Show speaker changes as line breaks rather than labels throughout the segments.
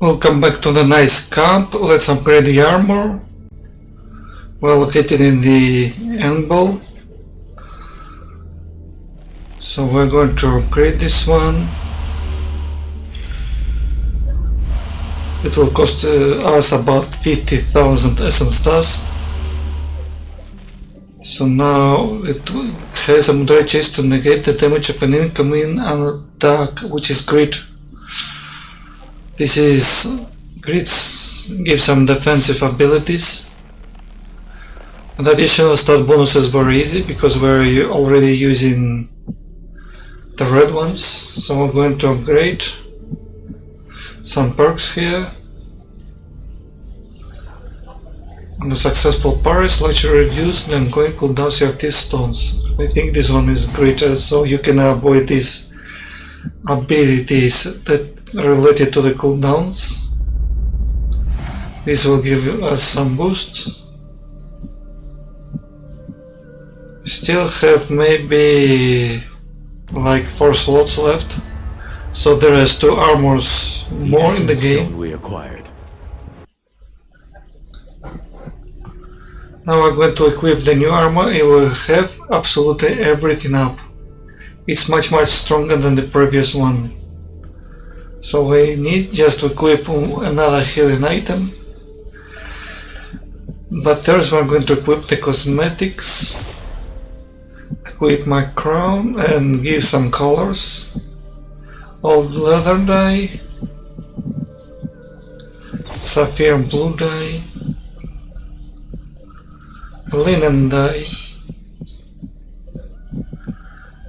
Welcome back to the nice camp. Let's upgrade the armor. We're located in the end ball. So we're going to upgrade this one. It will cost us about 50,000 essence dust. So now it has a moderate chance to negate the damage of an incoming attack, which is grit. This is gives some defensive abilities. And additional stat bonuses very easy because we're already using the red ones. So we're going to upgrade some perks here. On the successful parry, slightly reduce the ongoing cooldowns of these stones. I think this one is greater, so you can avoid these abilities that related to the cooldowns. This will give us some boost. Still have maybe like 4 slots left, so there is 2 armors more in the game.
We acquired.
Now we're going to equip the new armor. It will have absolutely everything up. It's much stronger than the previous one. So we need just to equip another healing item. But first we're going to equip the cosmetics. Equip my crown and give some colors. Old leather dye. Sapphire blue dye. Linen dye.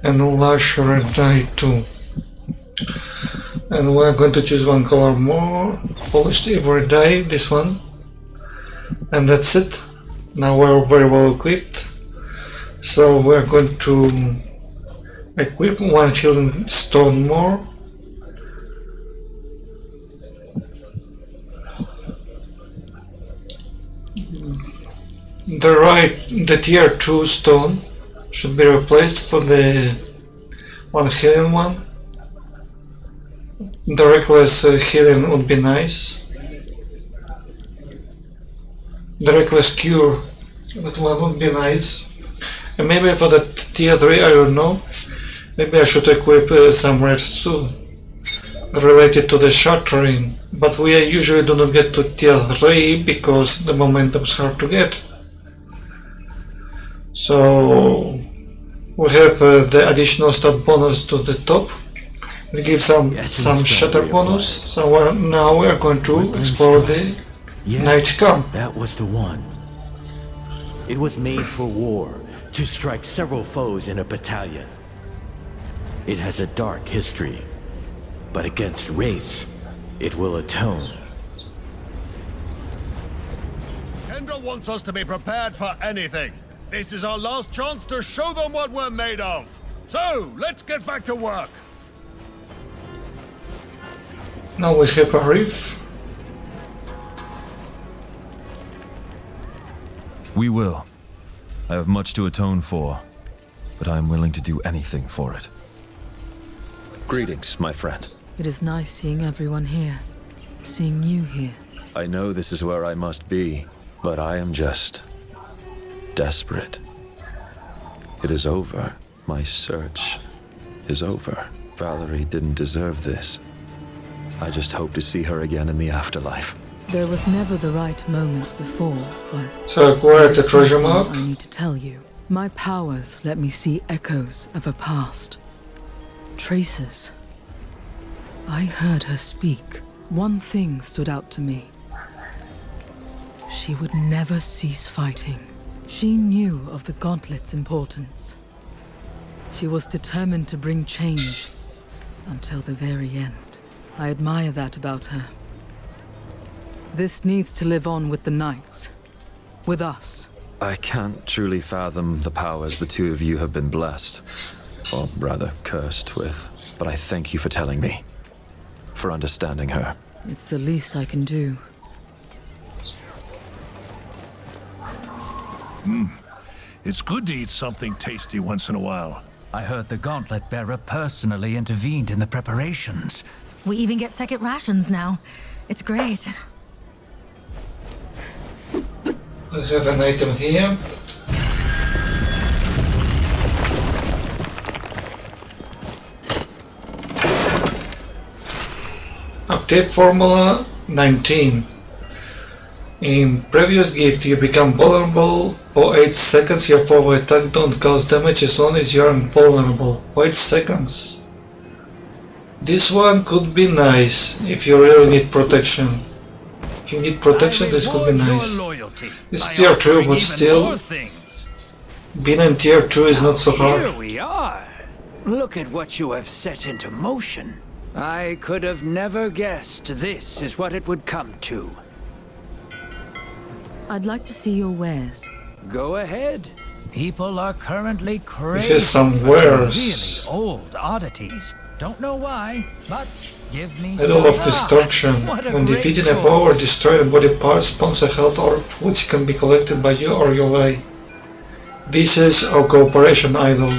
And lush red dye too. And we're going to choose one color more, polished ivory dye, this one, and that's it. Now we're very well equipped, so we're going to equip one healing stone more. The tier 2 stone should be replaced for the one healing one. The reckless healing would be nice. The reckless cure, that one would be nice. And maybe for the tier 3, I don't know, maybe I should equip some rares too, related to the shattering. But we usually do not get to tier 3 because the momentum is hard to get. So we have the additional stat bonus to the top. We give some shatter bonus. So now we are going to explore the night camp.
That was the one. It was made for war, to strike several foes in a battalion. It has a dark history, but against wraiths, it will atone.
Kendra wants us to be prepared for anything. This is our last chance to show them what we're made of. So, let's get back to work.
Now we have a reef.
We will. I have much to atone for, but I am willing to do anything for it.
Greetings, my friend.
It is nice seeing everyone here. Seeing you here.
I know this is where I must be, but I am just desperate. It is over. My search is over. Valerie didn't deserve this. I just hope to see her again in the afterlife.
There was never the right moment before, but...
So acquire the treasure map.
I need to tell you. My powers let me see echoes of a past. Traces. I heard her speak. One thing stood out to me. She would never cease fighting. She knew of the gauntlet's importance. She was determined to bring change until the very end. I admire that about her. This needs to live on with the Knights. With us.
I can't truly fathom the powers the two of you have been blessed, or rather cursed with, but I thank you for telling me, for understanding her.
It's the least I can do.
It's good to eat something tasty once in a while.
I heard the Gauntlet Bearer personally intervened in the preparations.
We even get second rations now.
It's great.
I have an item here. Update Formula 19. In previous gift you become vulnerable for 8 seconds. Your forward attack don't cause damage as long as you are invulnerable for 8 seconds. This one could be nice if you really need protection. If you need protection, this could be nice. It's tier 2, but still, being in tier 2 is not so hard.
Here we are. Look at what you have set into motion. I could have never guessed this is what it would come to.
I'd like to see your wares.
Go ahead. People are currently
He
crazy
has some
for
wares.
really old oddities. Don't know why, but give me
Idol
some.
of Destruction.
What a
When
great
defeating a
choice.
foe or destroying body parts, spawns a health orb which can be collected by you or your ally. This is our cooperation idol.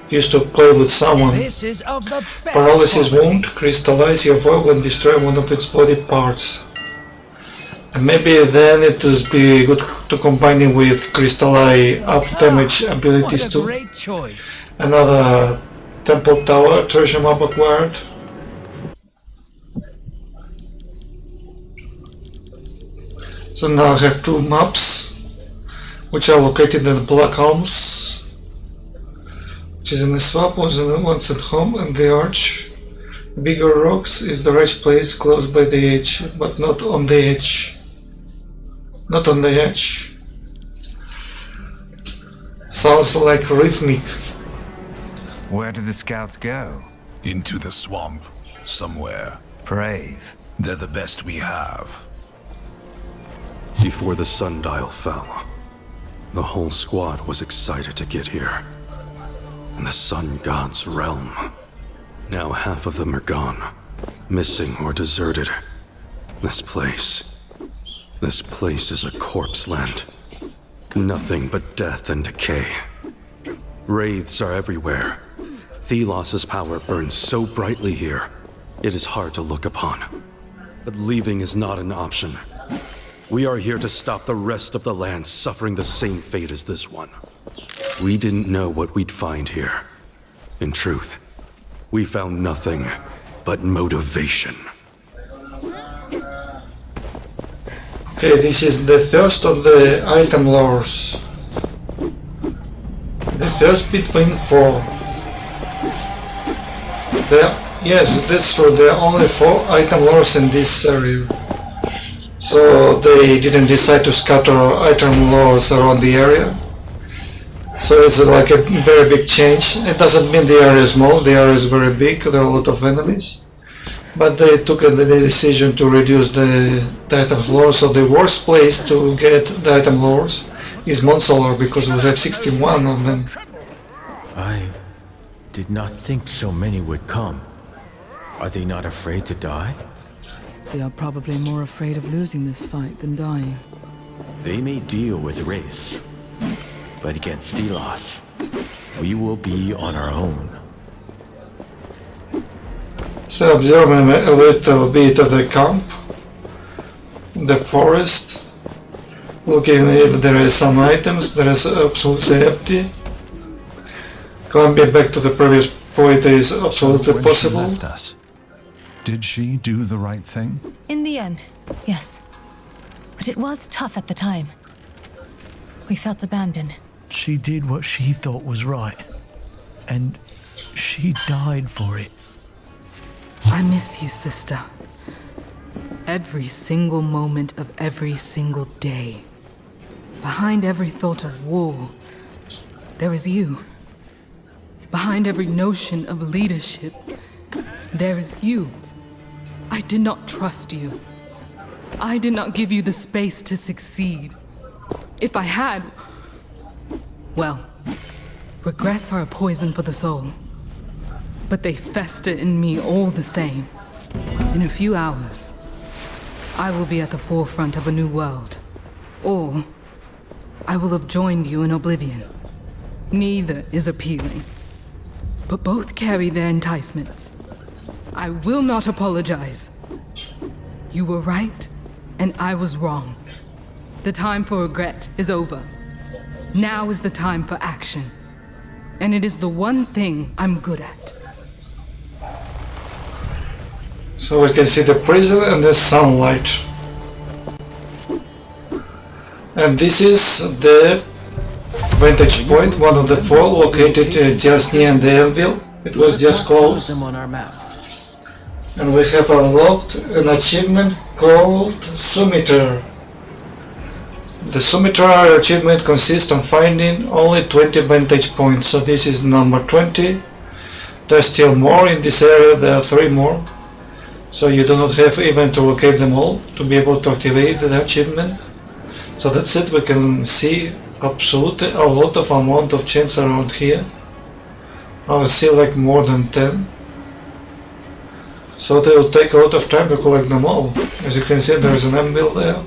Used to play with someone.
This is of the best
Paralysis
quality.
wound, crystallize your foe when destroying one of its body parts. And maybe then it would be good to combine it with crystallize up damage abilities
What a
too.
great choice.
Another temple tower, treasure map acquired. So now I have 2 maps, which are located in the Black Alms, which is in the swamp, one's at home, and the arch. Bigger rocks is the right place close by the edge, but not on the edge. Not on the edge. Sounds like rhythmic.
Where did the scouts go?
Into the swamp, somewhere.
Brave.
They're the best we have.
Before the sundial fell, the whole squad was excited to get here. In the sun god's realm. Now half of them are gone, missing or deserted. This place is a corpse land. Nothing but death and decay. Wraiths are everywhere. Thelos's power burns so brightly here, it is hard to look upon. But leaving is not an option. We are here to stop the rest of the land suffering the same fate as this one. We didn't know what we'd find here. In truth, we found nothing but motivation.
Okay, this is the first of the item lores. The first between 4. Yes, that's true, there are only 4 item lores in this area. So they didn't decide to scatter item lores around the area. So it's like a very big change. It doesn't mean the area is small, the area is very big, there are a lot of enemies. But they took the decision to reduce the item lore, so the worst place to get the item lores is Monsolor, because we have 61 of them.
I did not think so many would come. Are they not afraid to die?
They are probably more afraid of losing this fight than dying.
They may deal with race, but against Thelos, we will be on our own.
So observing a little bit of the camp, the forest, looking if there is some items, there is absolutely empty. Climbing back to the previous point is absolutely
When
possible.
She left us, did she do the right thing?
In the end, yes. But it was tough at the time. We felt abandoned.
She did what she thought was right. And she died for it.
I miss you, sister. Every single moment of every single day. Behind every thought of war, there is you. Behind every notion of leadership, there is you. I did not trust you. I did not give you the space to succeed. If I had, well, regrets are a poison for the soul. But they fester in me all the same. In a few hours, I will be at the forefront of a new world. Or I will have joined you in oblivion. Neither is appealing. But both carry their enticements. I will not apologize. You were right, and I was wrong. The time for regret is over. Now is the time for action. And it is the one thing I'm good at.
So we can see the prison and the sunlight. And this is the vantage point, one of the four, located just near the anvil. It was just closed.
Them on our map.
And we have unlocked an achievement called Sumitor. The Sumitor achievement consists of finding only 20 vantage points, so this is number 20. There's still more in this area, there are 3 more. So you do not have even to locate them all to be able to activate the achievement. So that's it, we can see absolutely a lot of amount of chains around here. I will see like more than 10. So it will take a lot of time to collect them all. As you can see, there is an anvil there.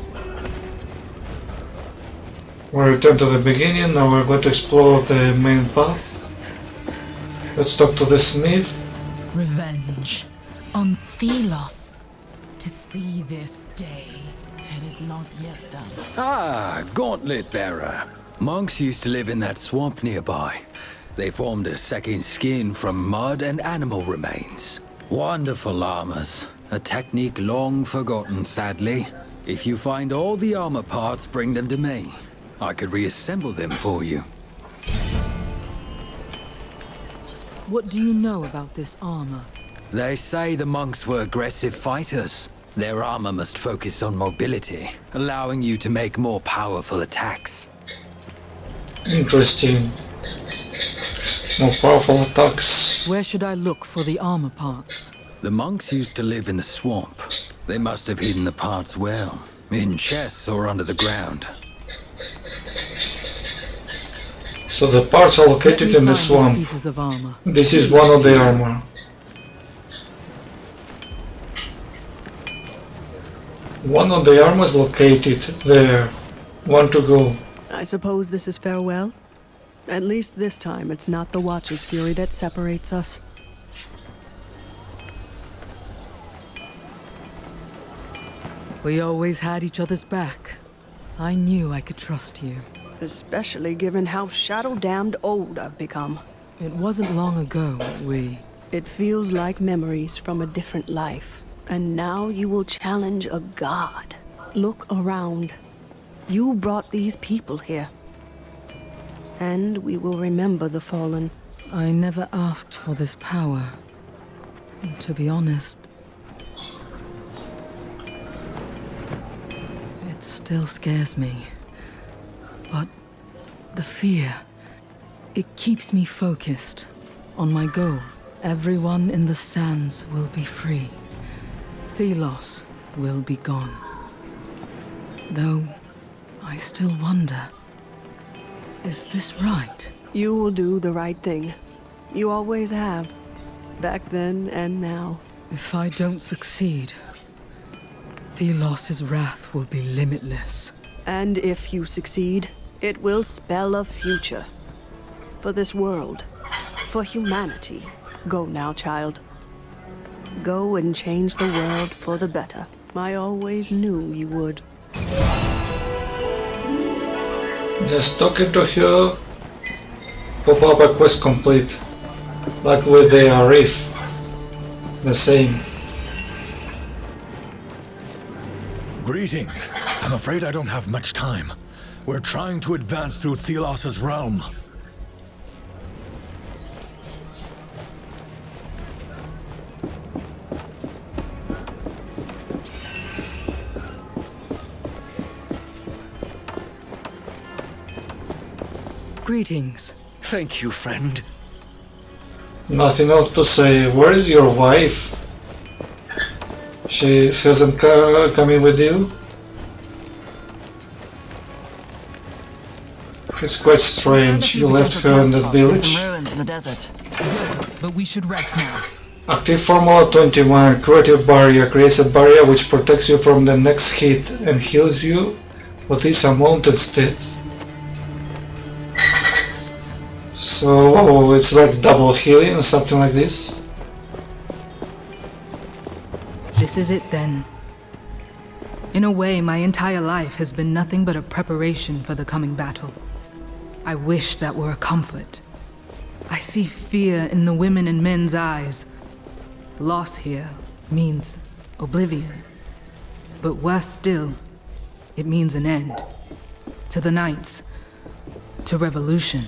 We return to the beginning, now we're going to explore the main path. Let's talk to the smith.
Revenge on Thelos. To see this day, it is not yet done.
Ah, Gauntlet Bearer. Monks used to live in that swamp nearby. They formed a second skin from mud and animal remains. Wonderful armors. A technique long forgotten, sadly. If you find all the armor parts, bring them to me. I could reassemble them for you.
What do you know about this armor?
They say the monks were aggressive fighters. Their armor must focus on mobility, allowing you to make more powerful attacks.
Interesting. More powerful attacks.
Where should I look for the armor parts?
The monks used to live in the swamp. They must have hidden the parts well, in chests or under the ground.
So the parts are located in the swamp.
Pieces of armor.
This is one of the armor. One of the armor is located there. One to go.
I suppose this is farewell? At least this time it's not the Watcher's fury that separates us.
We always had each other's back. I knew I could trust you.
Especially given how shadow-damned old I've become.
It wasn't long ago we...
It feels like memories from a different life. And now you will challenge a god. Look around. You brought these people here. And we will remember the fallen.
I never asked for this power. To be honest, it still scares me. But the fear, it keeps me focused on my goal. Everyone in the sands will be free. Thelos will be gone. Though, I still wonder, is this right?
You will do the right thing. You always have. Back then and now.
If I don't succeed, Thelos' wrath will be limitless.
And if you succeed, it will spell a future. For this world. For humanity. Go now, child. Go and change the world for the better. I always knew you would.
Just talking to her, pop up a quest complete. Like with the Reef. The same.
Greetings. I'm afraid I don't have much time. We're trying to advance through Thelos' realm.
Greetings.
Thank you, friend.
Nothing else to say. Where is your wife? She hasn't come in with you? It's quite strange. You left her in that village.
In the desert. Good, but we should rest now.
Active Formula 21. Creative Barrier. Creates a barrier which protects you from the next hit and heals you for this amount instead. So it's like double healing or something like this.
This is it then. In a way, my entire life has been nothing but a preparation for the coming battle. I wish that were a comfort. I see fear in the women and men's eyes. Loss here means oblivion. But worse still, it means an end. To the Knights. To revolution.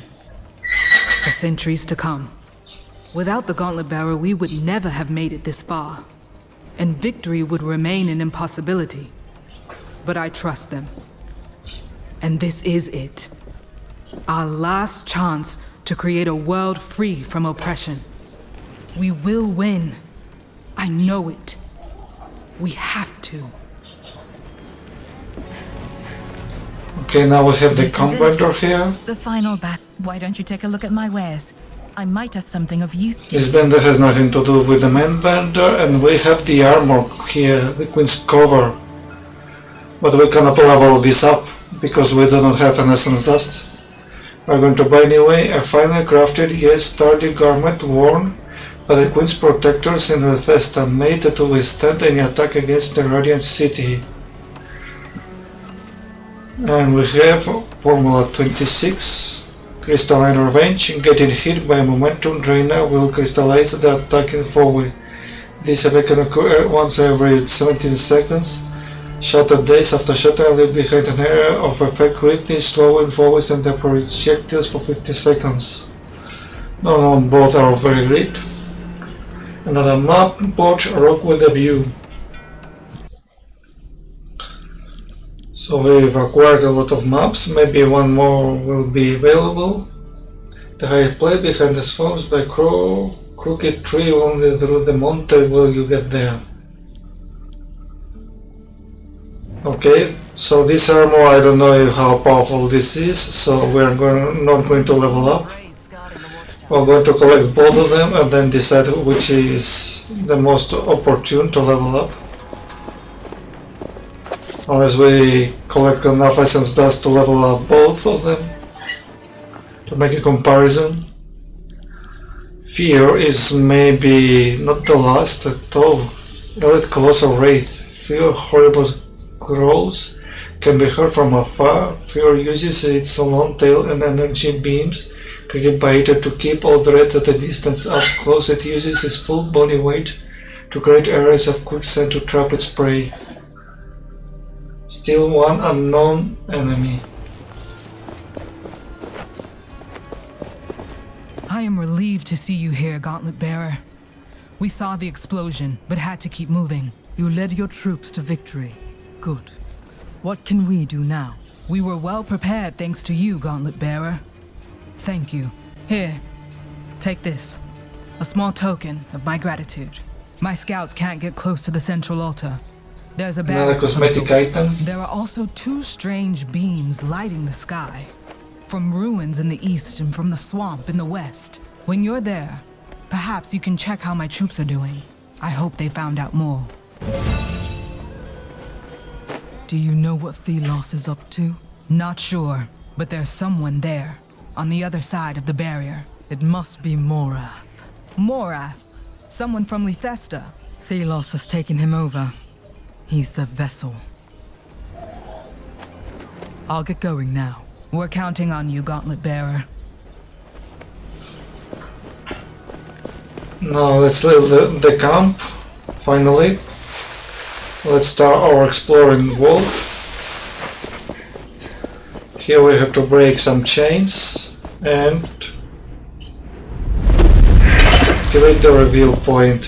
For centuries to come. Without the Gauntlet Bearer, we would never have made it this far. And victory would remain an impossibility. But I trust them. And this is it. Our last chance to create a world free from oppression. We will win. I know it. We have to.
Okay, now we have the commander here.
The final bat. Why don't you take a look at my wares? I might have something of use to
This bender has nothing to do with the main bender, and we have the armor here, the Queen's cover. But we cannot level this up, because we do not have an essence dust. We're going to buy anyway a finely crafted yet sturdy garment worn by the Queen's protectors in the Festa, made to withstand any attack against the Radiant City. And we have Formula 26. Crystalline Revenge. Getting hit by a momentum drainer will crystallize the attacking foe. This effect can occur once every 17 seconds. Shattered days after shattering, leave behind an area of effect greatly slowing foes and their projectiles for 50 seconds. No, both are very great. Another map, Porch Rock with a view. So we've acquired a lot of maps, maybe one more will be available. The high plate behind the swamps, the crooked tree only through the mountain will you get there. Okay, so this armor, I don't know how powerful this is, so we're not going to level up. We're going to collect both of them and then decide which is the most opportune to level up. Unless we collect enough essence dust to level up both of them. To make a comparison. Fear is maybe not the last at all. Elite Colossal Wraith. Fear horrible growls can be heard from afar. Fear uses its long tail and energy beams created by it to keep all dread at a distance. Up close it uses its full body weight to create areas of quicksand to trap its prey. Still one unknown enemy.
I am relieved to see you here, Gauntlet Bearer. We saw the explosion, but had to keep moving.
You led your troops to victory. Good. What can we do now?
We were well prepared thanks to you, Gauntlet Bearer. Thank you. Here, take this. A small token of my gratitude. My scouts can't get close to the central altar. There's a barrier.
Another cosmetic item.
There are also two strange beams lighting the sky. From ruins in the east and from the swamp in the west. When you're there, perhaps you can check how my troops are doing. I hope they found out more.
Do you know what Thelos is up to?
Not sure, but there's someone there, on the other side of the barrier.
It must be Morath.
Morath? Someone from Lethesta?
Thelos has taken him over. He's the vessel. I'll get going now.
We're counting on you, Gauntlet Bearer.
Now let's leave the camp, finally. Let's start our exploring world. Here we have to break some chains and activate the reveal point.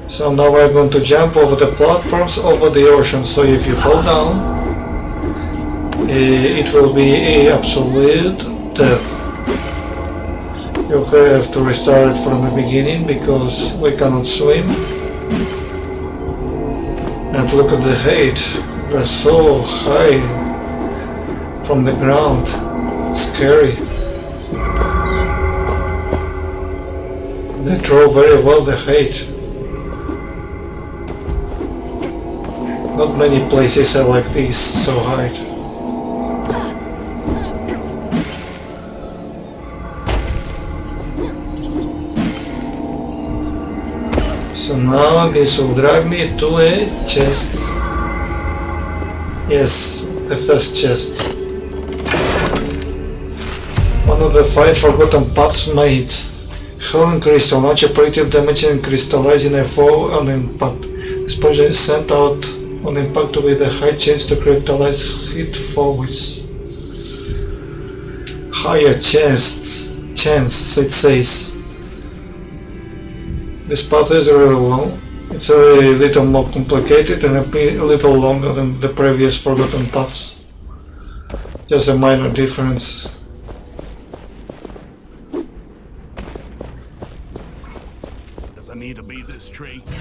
So now we're going to jump over the platforms over the ocean, so if you fall down, it will be an absolute death. You'll have to restart it from the beginning because we cannot swim. And look at the height, we're so high from the ground, it's scary. They draw very well the height. Not many places are like this, so high. So now this will drive me to a chest. Yes, the first chest. One of the 5 forgotten paths made. Howling crystal, launch a projectile damaging crystallizing a foe on impact. Explosion is sent out on impact with a high chance to crystallize hit foes. Higher chance, it says. This path is really long. It's a little more complicated and a little longer than the previous forgotten paths. Just a minor difference.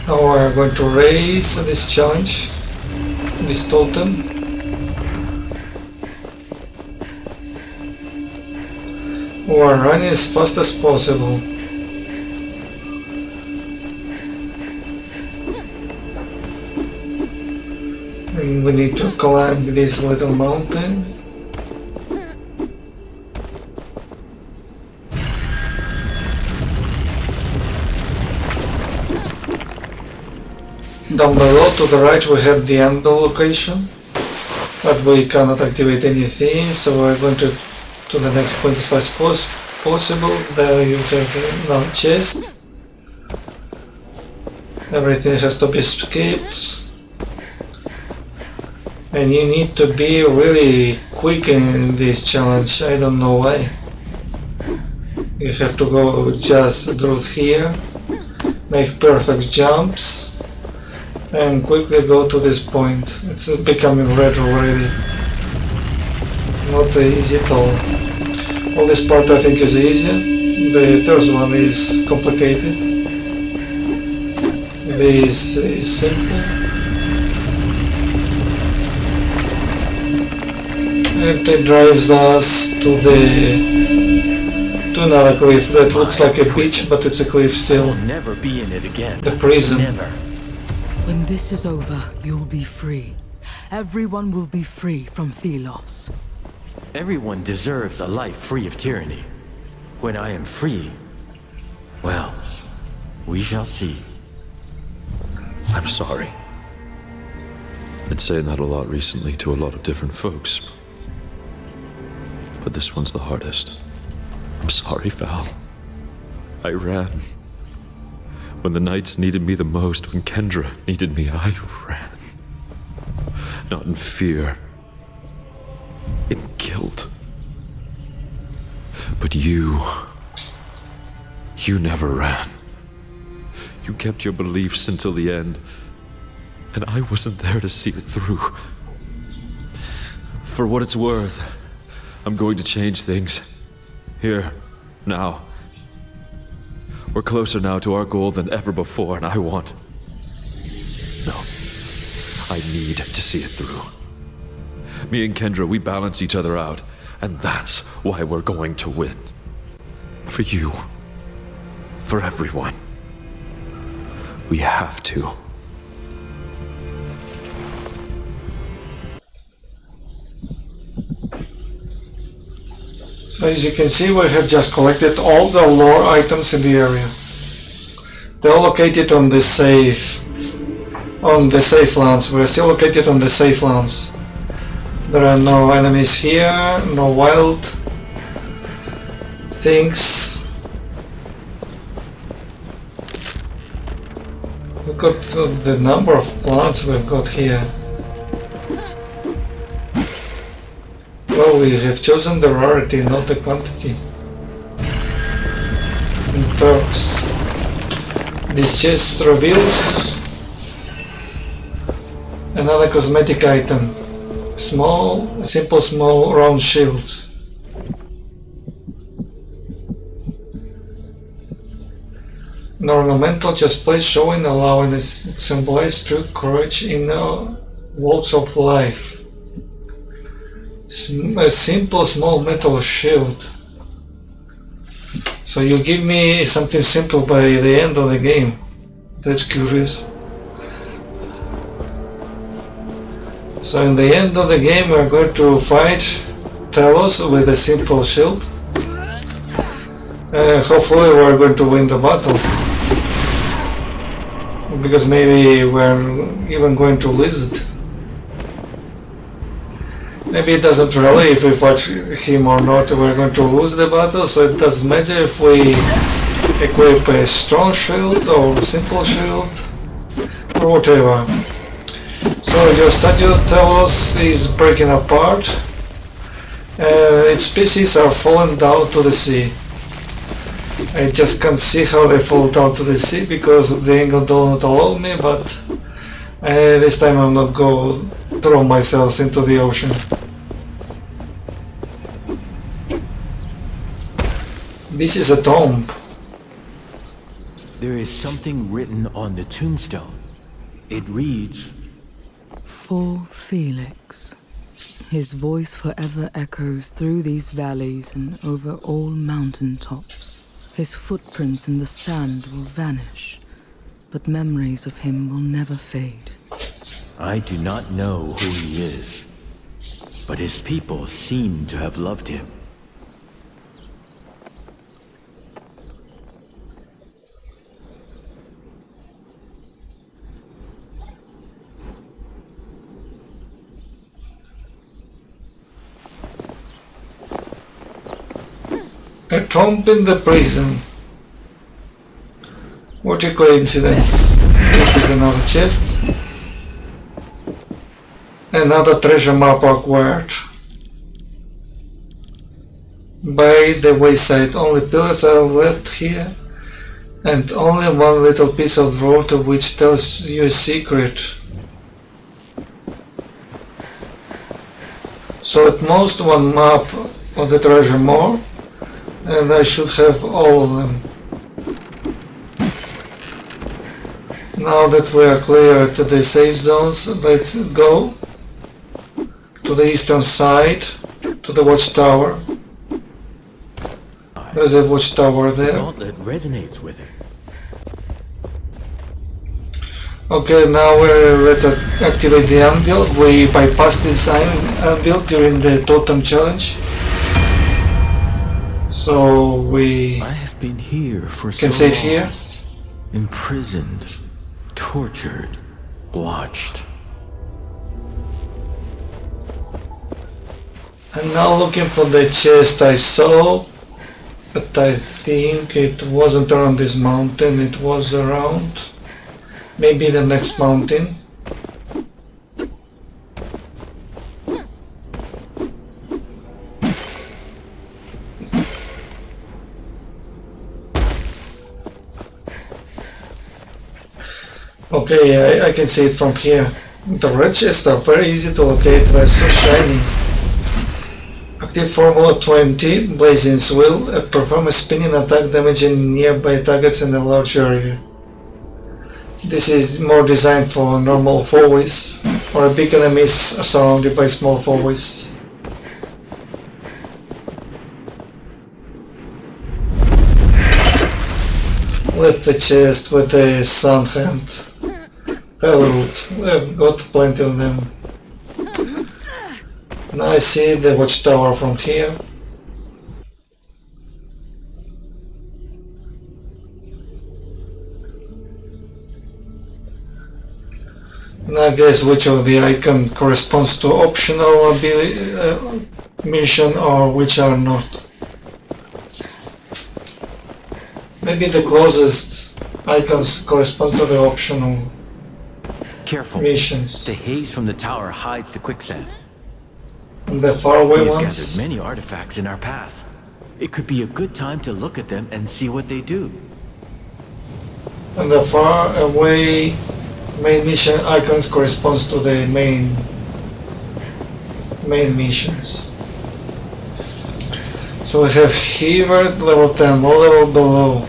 Now we are going to raise this challenge, this totem. We are running as fast as possible. And we need to climb this little mountain. Down below to the right we have the end location, but we cannot activate anything, so we're going to the next point as fast as possible. There you have one chest. Everything has to be skipped. And you need to be really quick in this challenge, I don't know why. You have to go just through here, make perfect jumps, and quickly go to this point. It's becoming red already. Not easy at all. All this part I think is easy. The third one is complicated. This is simple. And it drives us to another cliff that looks like a beach, but it's a cliff still.
I'll never be in it again.
The prison.
Never.
When this is over, you'll be free. Everyone will be free from Thelos.
Everyone deserves a life free of tyranny. When I am free, well, we shall see.
I'm sorry. Been saying that a lot recently to a lot of different folks. But this one's the hardest. I'm sorry, Val. I ran. When the knights needed me the most, when Kendra needed me, I ran. Not in fear. In guilt. But you never ran. You kept your beliefs until the end, and I wasn't there to see it through. For what it's worth, I'm going to change things. Here, now. We're closer now to our goal than ever before, and I want... No. I need to see it through. Me and Kendra, we balance each other out, and that's why we're going to win. For you. For everyone. We have to.
So as you can see, we have just collected all the lore items in the area. They're located on the safe lands. We're still located on the safe lands. There are no enemies here, no wild things. Look at the number of plants we've got here. Well, we have chosen the rarity, not the quantity. And perks. This chest reveals another cosmetic item. Simple small round shield. An ornamental chest plate showing allowing it symbolize true courage in walks of life. A simple small metal shield. So you give me something simple by the end of the game. That's curious. So in the end of the game we are going to fight Talos with a simple shield. Hopefully we are going to win the battle. because maybe we're even going to lose it. Maybe it doesn't really, if we fight him or not, we're going to lose the battle, so it doesn't matter if we equip a strong shield or simple shield or whatever. So your statue Telos is breaking apart and its pieces are falling down to the sea. I just can't see how they fall down to the sea because the angle don't allow me, but this time I'm not going to throw myself into the ocean. This is a tomb.
There is something written on the tombstone. It reads,
For Felix. His voice forever echoes through these valleys and over all mountain tops. His footprints in the sand will vanish, but memories of him will never fade.
I do not know who he is, but his people seem to have loved him.
A tomb in the prison. What a coincidence. This is another chest. Another treasure map acquired. By the wayside, only pillars are left here, and only one little piece of road which tells you a secret. So at most one map of the treasure more, and I should have all of them. Now that we are clear to the safe zones, let's go to the eastern side, to the watchtower. There's a watchtower there.
The gauntlet resonates with it.
Okay, now let's activate the anvil. We bypassed this anvil during the totem challenge. So we
I have been here for
can
so
save
long.
here.
Imprisoned, tortured, watched.
I'm now looking for the chest I saw, but I think it wasn't around this mountain, it was around maybe the next mountain. Okay, I can see it from here. The red chests are very easy to locate, they're so shiny. Active Formula 20, Blazing's Will, perform a spinning attack damaging nearby targets in a large area. This is more designed for normal foeways, or big enemies surrounded by small foeways. Lift the chest with the sun hand. Pellroot, we have got plenty of them. Now I see the watchtower from here. Now I guess which of the icon corresponds to optional mission or which are not. Maybe the closest icons correspond to the optional
Careful.
missions.
The haze from the tower hides the quicksand.
And the faraway
We've
ones.
gathered many artifacts in our path. It could be a good time to look at them and see what they do.
And the far away main mission icons corresponds to the main missions. So we have here level 10, low level below.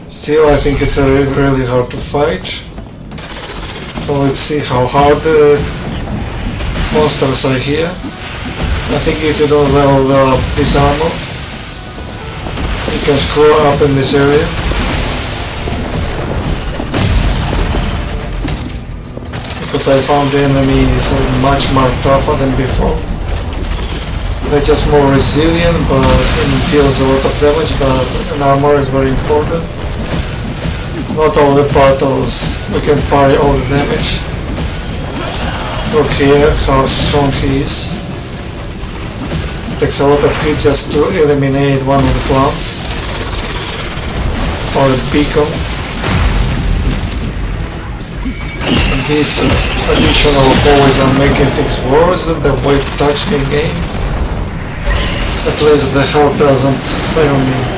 Still I think it's really hard to fight. So let's see how hard the monsters are here. I think if you don't level up this armor, you can screw up in this area. Because I found the enemies much more tougher than before. They're just more resilient, but it deals a lot of damage, but an armor is very important. Not all the battles we can parry all the damage. Look here how strong he is. Takes a lot of hit just to eliminate one of the plants. Or a beacon. And these additional foes are making things worse and the way to touch me again. At least the health doesn't fail me.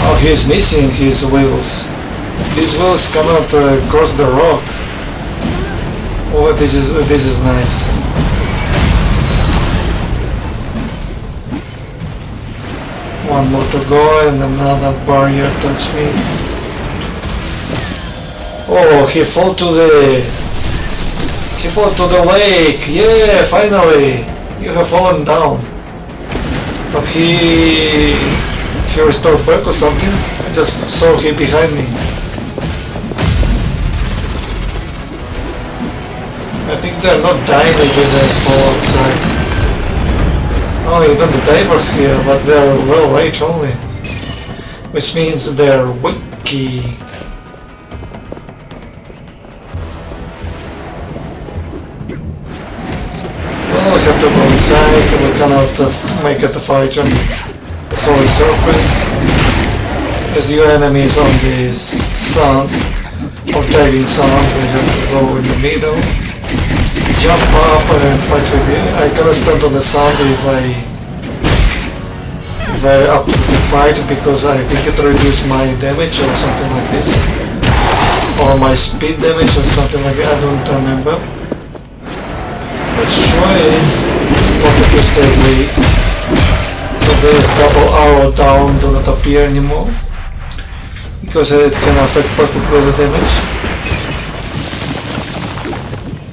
Oh, he's missing his wheels. These wheels cannot cross the rock. Oh, this is nice. One more to go and another barrier touch me. Oh, he fell to the lake. Yeah, finally. You have fallen down. But he restored back or something. I just saw him behind me. I think they're not dying if they fall outside. Oh, even the divers here, but they're low rate only. Which means they're wiki. Well, we have to go inside, we cannot make it a fight on solid surface. As your enemy is on this sand, or diving sand, we have to go in the middle. Jump up and fight with you. I cannot stand on the sand if I up to the fight because I think it reduces my damage or something like this. Or my speed damage or something like that, I don't remember. But sure is important to stay away. So this double arrow down do not appear anymore. Because it can affect perfectly the damage.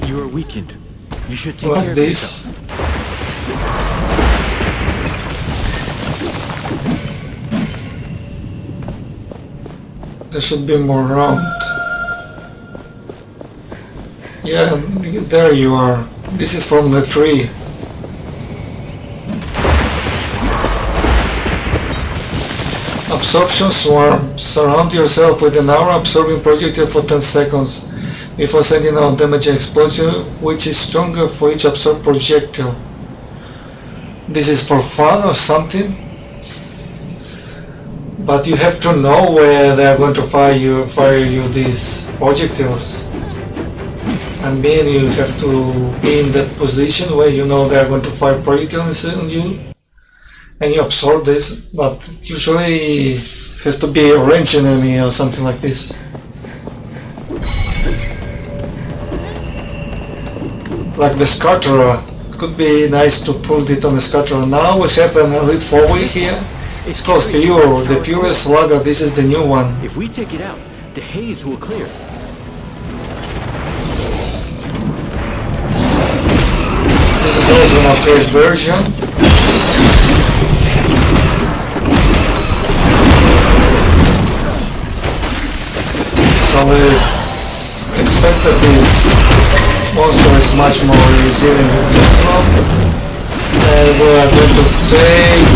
You are weakened. You should take
like
care
this.
of yourself.
There should be more round. Yeah, there you are. This is from the tree. Absorption Swarm. Surround yourself with an aura absorbing projectile for 10 seconds before sending out damaging explosion, which is stronger for each absorbed projectile. This is for fun or something? But you have to know where they are going to fire you these projectiles. I mean, you have to be in that position where you know they are going to fire projectiles on you, and you absorb this. But usually it has to be a ranged enemy or something like this. Like the Scatterer. It could be nice to put it on the Scatterer. Now we have an Elite 4-way here. It's called Fure, the Furious Slugger. This is the new one.
If we take it out, the haze will clear.
This is also an upgrade version. So let's expect that this monster is much more resilient than usual. And we are going to take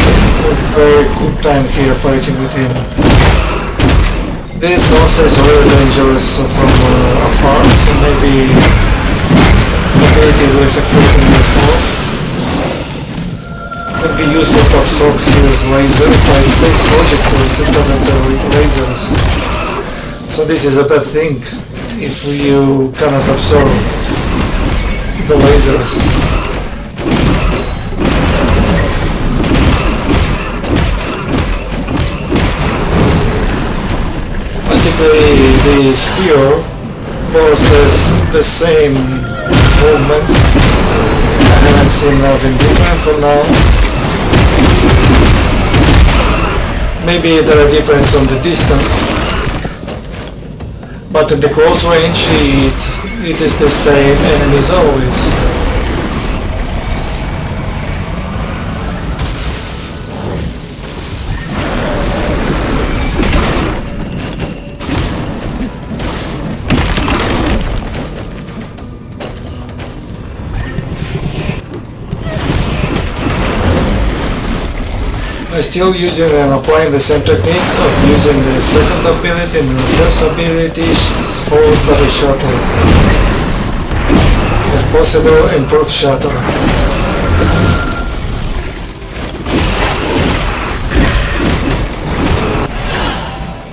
a very good time here fighting with him. This monster is really dangerous from afar, so maybe ability we have taken before. Could be useful to absorb his laser, but it says projectiles, it doesn't say lasers. So this is a bad thing if you cannot absorb the lasers. Basically, the sphere possesses the same movements. I haven't seen nothing different for now. Maybe there are differences on the distance, but in the close range it is the same enemies always. still using and applying the same techniques of using the second ability and the first ability followed by the shatter. If possible, improve shatter.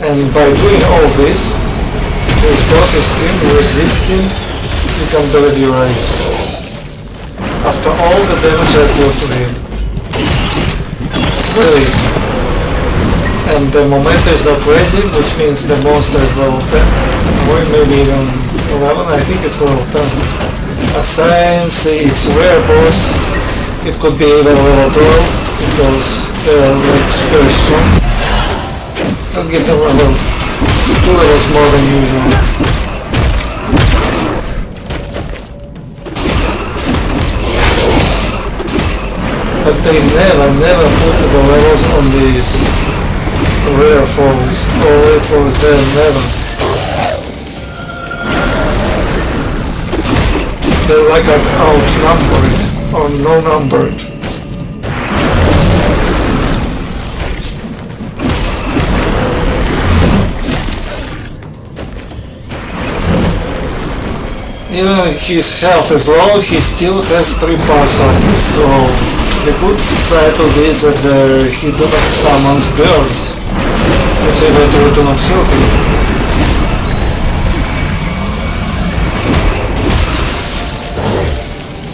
And by doing all this boss is still resisting, you can believe your eyes. After all the damage I dealt to him. Really. And the momentum is not raising, which means the monster is level 10. Or maybe even 11, I think it's level 10. But since it's rare boss, it could be even level 12, because they're like very strong. I'll give them level 2 levels more than usual. But they never put the levels on these rare foes or rare foes, they never. They're like outnumbered or no-numbered. Even if his health is low, he still has 3 parts active, so the good side of this is that he do not summon birds, which eventually do not heal him.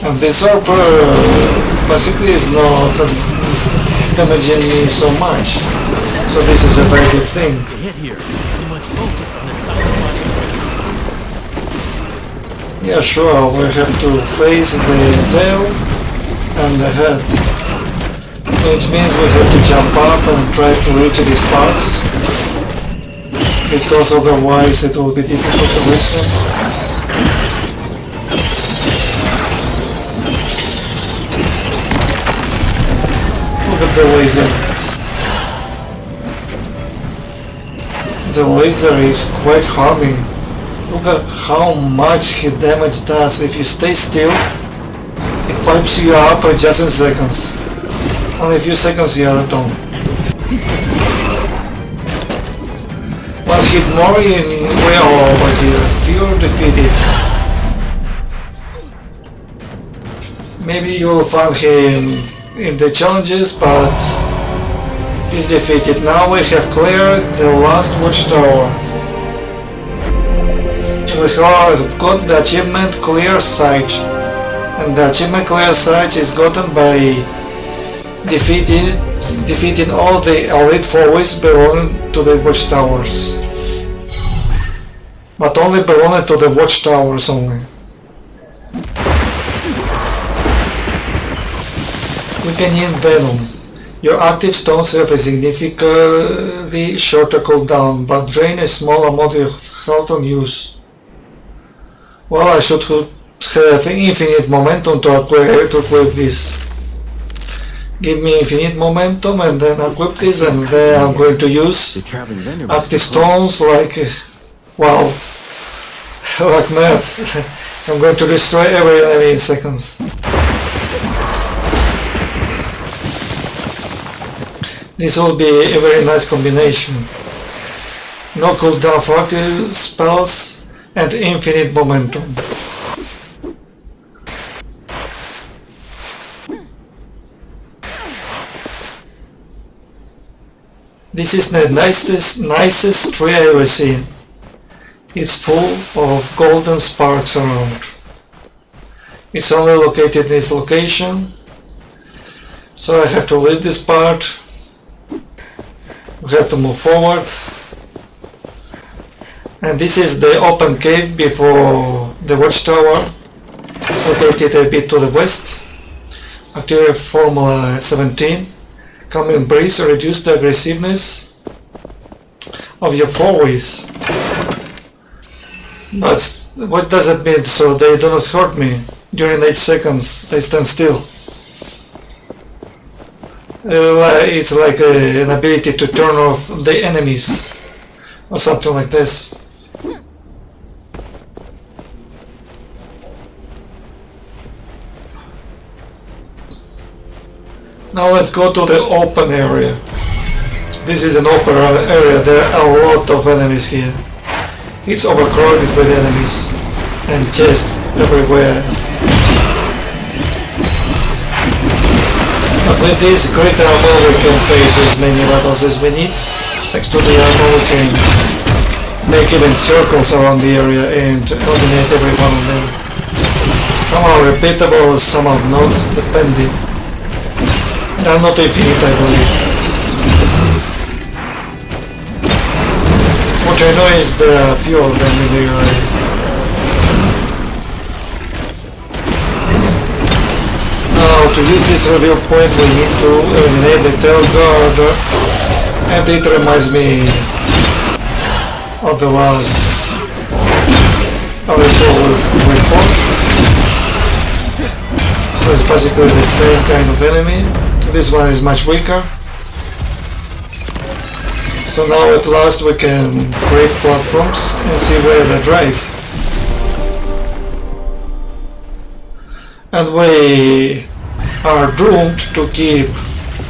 And this Orper basically is not damaging me so much, so this is a very good thing. Yeah, sure, we have to face the tail and the head, which means we have to jump up and try to reach these parts, because otherwise it will be difficult to reach them. Look at the laser. The laser is quite harming. Look at how much he damage does. If you stay still, it wipes you up just in seconds. Only a few seconds you are done. One hit more and we're all over here. Fear defeated. Maybe you will find him in the challenges, but he's defeated. Now we have cleared the last watchtower. We have got the achievement Clear Sight, and the achievement Clear Sight is gotten by defeating all the elite foes belonging to the watchtowers, but only belonging to the watchtowers only. Weakening Venom. Your active stones have a significantly shorter cooldown, but drain a small amount of health on use. Well, I should have infinite momentum to equip this. Give me infinite momentum and then equip this, and then I'm going to use active stones like, wow, like mad. I'm going to destroy every enemy in seconds. This will be a very nice combination. No cooldown for active spells and infinite momentum. This is the nicest tree I've ever seen. It's full of golden sparks around. It's only located in this location, so I have to leave this part. We have to move forward. And this is the open cave before the watchtower. It's located a bit to the west. Activate Formula 17. Calming breeze reduce the aggressiveness of your foes. But what does it mean? So they do not hurt me. During 8 seconds they stand still. It's like an ability to turn off the enemies or something like this. Now let's go to the open area. This is an open area, there are a lot of enemies here. It's overcrowded with enemies and chests everywhere. But with this great armor we can face as many battles as we need. Thanks to the armor we can make even circles around the area and eliminate every one of them. Some are repeatable, some are not, depending. They are not infinite, I believe. What I know is there are a few of them in the area. Now, to use this reveal point we need to eliminate the tail guard, and it reminds me of the last we fought. So it's basically the same kind of enemy. This one is much weaker. So now at last we can create platforms and see where they drive. And we are doomed to keep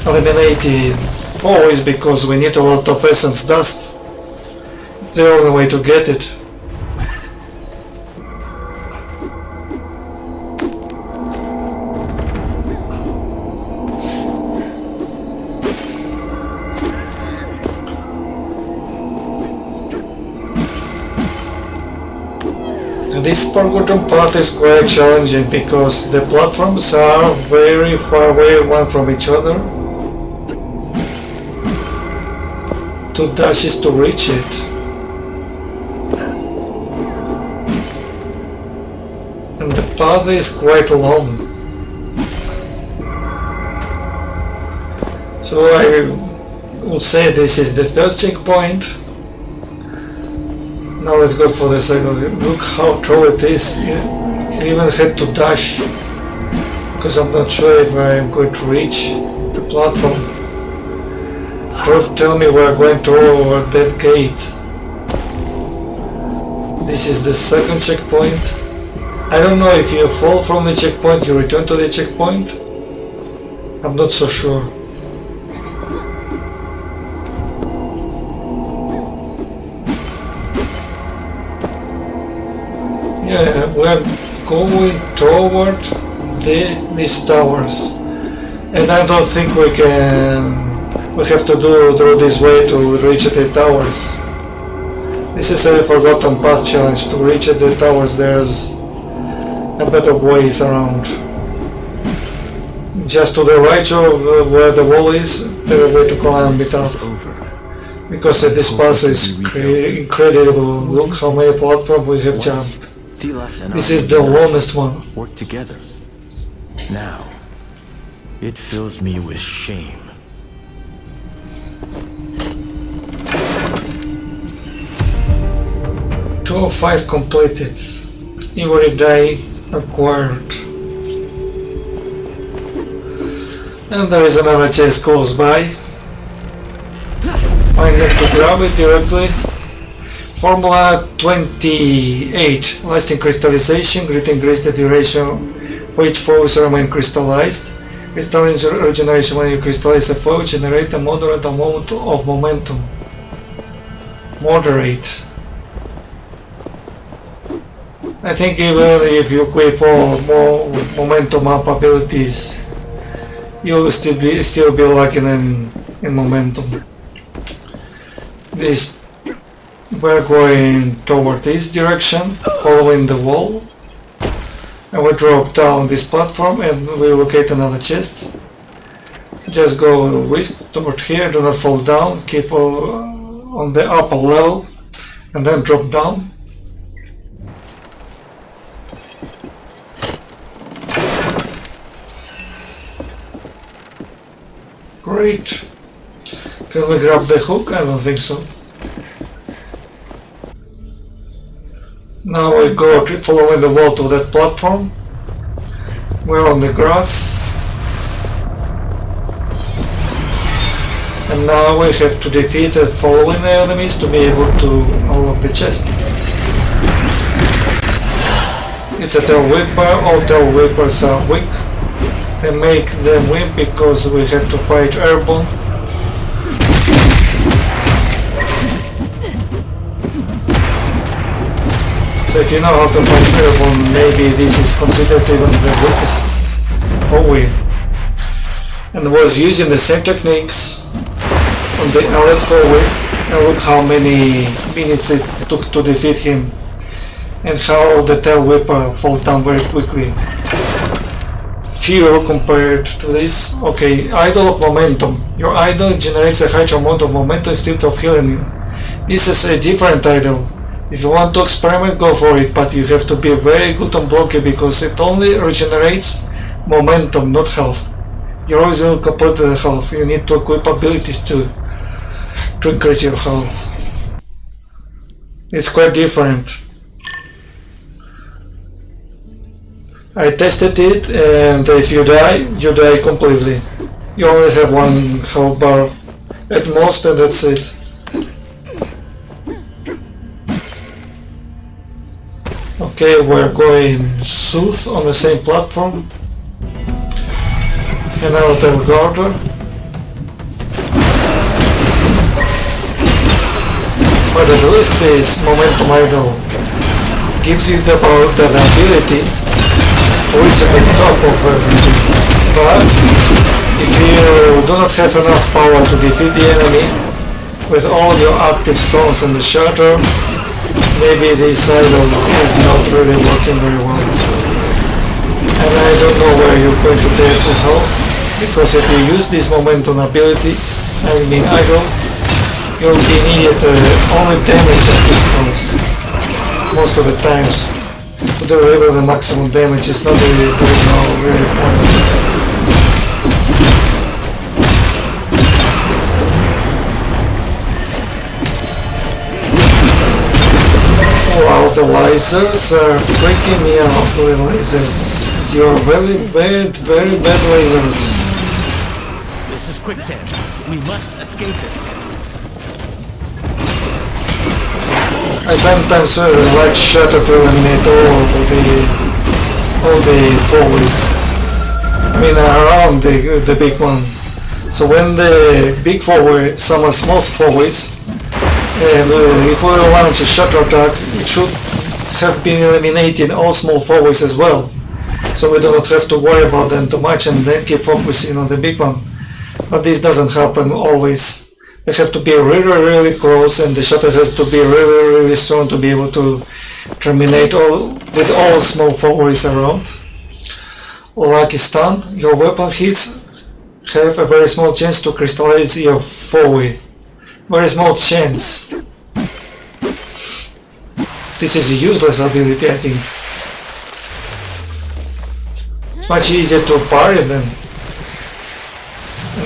eliminating foes because we need a lot of essence dust. It's the only way to get it. This forgotten path is quite challenging because the platforms are very far away one from each other. To dash is to reach it. And the path is quite long. So I would say this is the third checkpoint. Now let's go for the second. Look how tall it is. I even had to dash because I'm not sure if I am going to reach the platform. Don't tell me we're going toward that gate. This is the second checkpoint. I don't know if you fall from the checkpoint, you return to the checkpoint. I'm not so sure. Yeah, we're going toward these towers, and I don't think we have to do through this way to reach the towers. This is a forgotten path challenge. To reach the towers there's a better ways around. Just to the right of where the wall is, there's a way to climb it up. Because this path is incredible. Look how many platforms we have jumped. This is the longest one.
Work together. Now, it fills me with shame.
Two of 5 completed. Every day acquired. And there is another chest close by. I need to grab it directly. Formula 28. Lasting crystallization. Great increase the duration for each foe remain crystallized. Crystalline regeneration. When you crystallize a foe, generate a moderate amount of momentum. Moderate. I think even if you equip all more momentum up abilities, you'll still be lacking in momentum. We're going toward this direction, following the wall, and we drop down this platform and we locate another chest. Just go west toward here, do not fall down, keep on the upper level, and then drop down. Great. Can we grab the hook? I don't think so. Now we go following the wall to that platform. We're on the grass. And now we have to defeat the following enemies to be able to unlock the chest. It's a tail whipper. All tail whippers are weak. and make them win because we have to fight airborne. So if you know how to fight airborne, maybe this is considered even the weakest foe. And was using the same techniques on the alert foe, and look how many minutes it took to defeat him, and how the tail whipper falls down very quickly. Fewer compared to this. Okay, idol of momentum. Your idol generates a higher amount of momentum instead of healing you. This is a different idol. If you want to experiment, go for it, but you have to be very good on blocking because it only regenerates momentum, not health. You're always going to complete the health. You need to equip abilities to increase your health. It's quite different. I tested it, and if you die completely. You only have one health bar at most, and that's it. Okay, we're going south on the same platform. Another tail guarder. But at least this momentum idol gives you the ability to reach at the top of everything. But if you do not have enough power to defeat the enemy with all your active stones and the shatter, maybe this idol is not really working very well. And I don't know where you're going to get the health, because if you use this momentum ability, idol, you'll be needed only damage of the stones most of the times. To deliver the maximum damage is not really, there is no really point. Wow, the lasers are freaking me out, the lasers. You're very bad lasers.
This is quicksand. We must escape it.
I sometimes like Shatter to eliminate all the foes. Around the big one. So when the big foe summons small foes, and if we launch a Shatter attack, it should have been eliminating all small foes as well. So we do not have to worry about them too much and then keep focusing on the big one. But this doesn't happen always. They have to be really close, and the Shatter has to be really strong to be able to terminate with all small foes around. Lucky stun. Your weapon hits have a very small chance to crystallize your foe. Very small chance. This is a useless ability, I think. It's much easier to parry than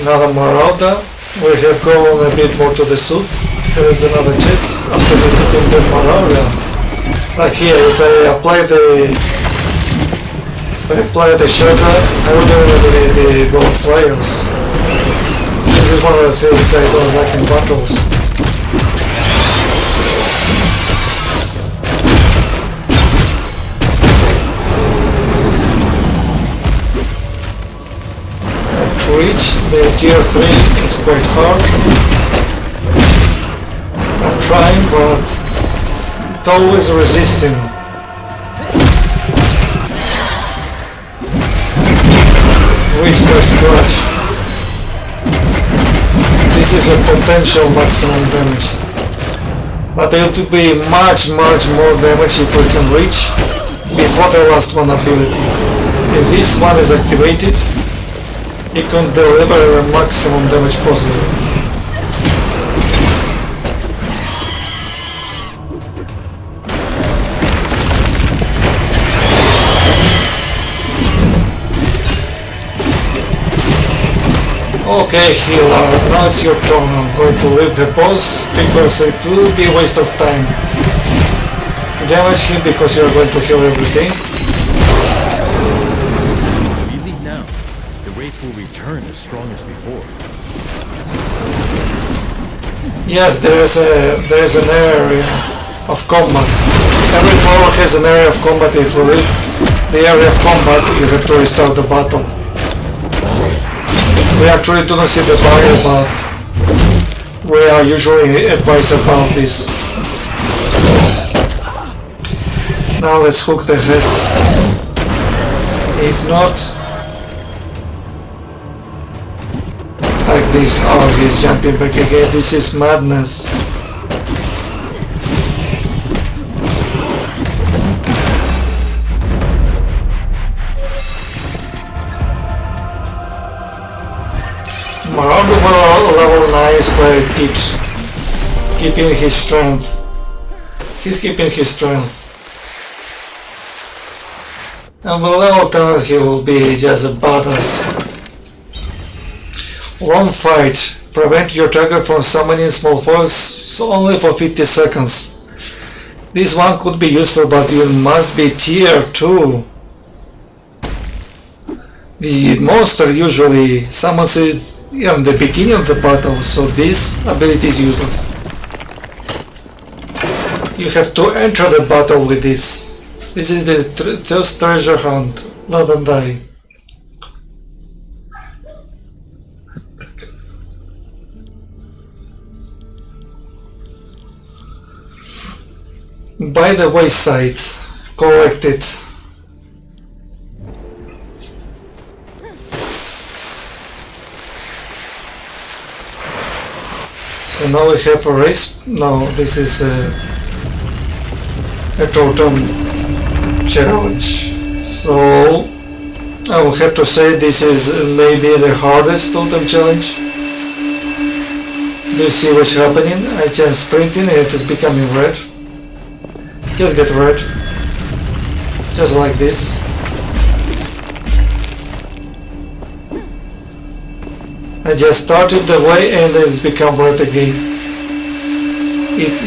another Marauder. We have gone a bit more to the south. There is another chest after defeating the Marauder. Like here, if I apply the Shatter, I would eliminate both flyers. This is one of the things I don't like in battles. To reach the tier 3 is quite hard. I'm trying, but it's always resisting. Whisper Scratch. This is a potential maximum damage. But it will be much more damage if we can reach before the last one ability. If this one is activated, it can deliver the maximum damage possible. Okay, healer, now it's your turn. I'm going to leave the boss because it will be a waste of time to damage him because you're going to heal everything.
Will return as strong as before.
Yes, there is an area of combat. Every floor has an area of combat. If you leave the area of combat, you have to restart the battle. We actually do not see the barrier, but we are usually advised about this. Now let's hook the head. If not, like this. Oh, he's jumping back again. This is madness. Around level 9 Square keeps keeping his strength. He's keeping his strength. And with level 10 he will be just a badass. Long fight. Prevent your target from summoning small foes only for 50 seconds. This one could be useful, but you must be tier 2. The monster usually summons it in the beginning of the battle, so this ability is useless. You have to enter the battle with this. This is the first treasure hunt. Let them die. By the wayside, collect it. So now we have a race. No, this is a totem challenge. So I will have to say this is maybe the hardest totem challenge. Do you see what's happening? I just sprinting and it is becoming red. Just get red. Just like this. I just started the way and it's become red again.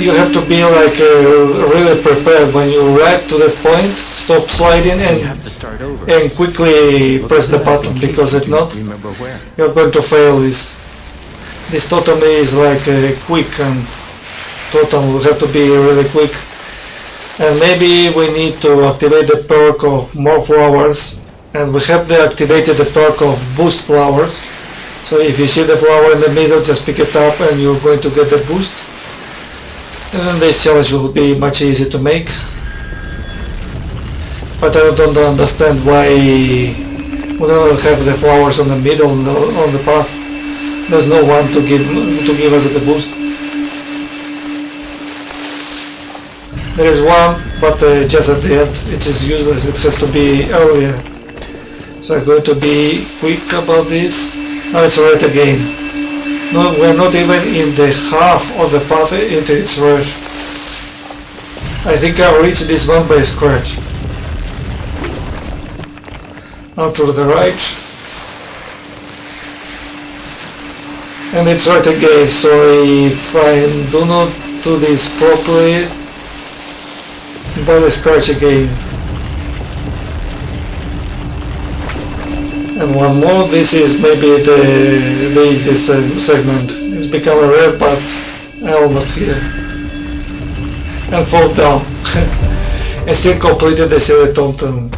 You have to be like really prepared when you arrive to that point. Stop sliding and quickly press the button, because if not, you're going to fail this. This totem is like quick, and totem will have to be really quick. And maybe we need to activate the perk of more flowers, and we have activated the perk of boost flowers. So if you see the flower in the middle, just pick it up and you're going to get the boost. And then this challenge will be much easier to make. But I don't understand why we don't have the flowers on the middle on the path. There's no one to give us the boost. There is one, but just at the end. It is useless. It has to be earlier. So I'm going to be quick about this. Now it's red again. No, we're not even in the half of the path into its red. I think I reached this one by scratch. Now to the right. And it's red again, so if I do not do this properly, by the scratch again. And one more. This is maybe the easiest segment. It's becoming red, but I almost hit it. And fall down. And still completed the silly totem.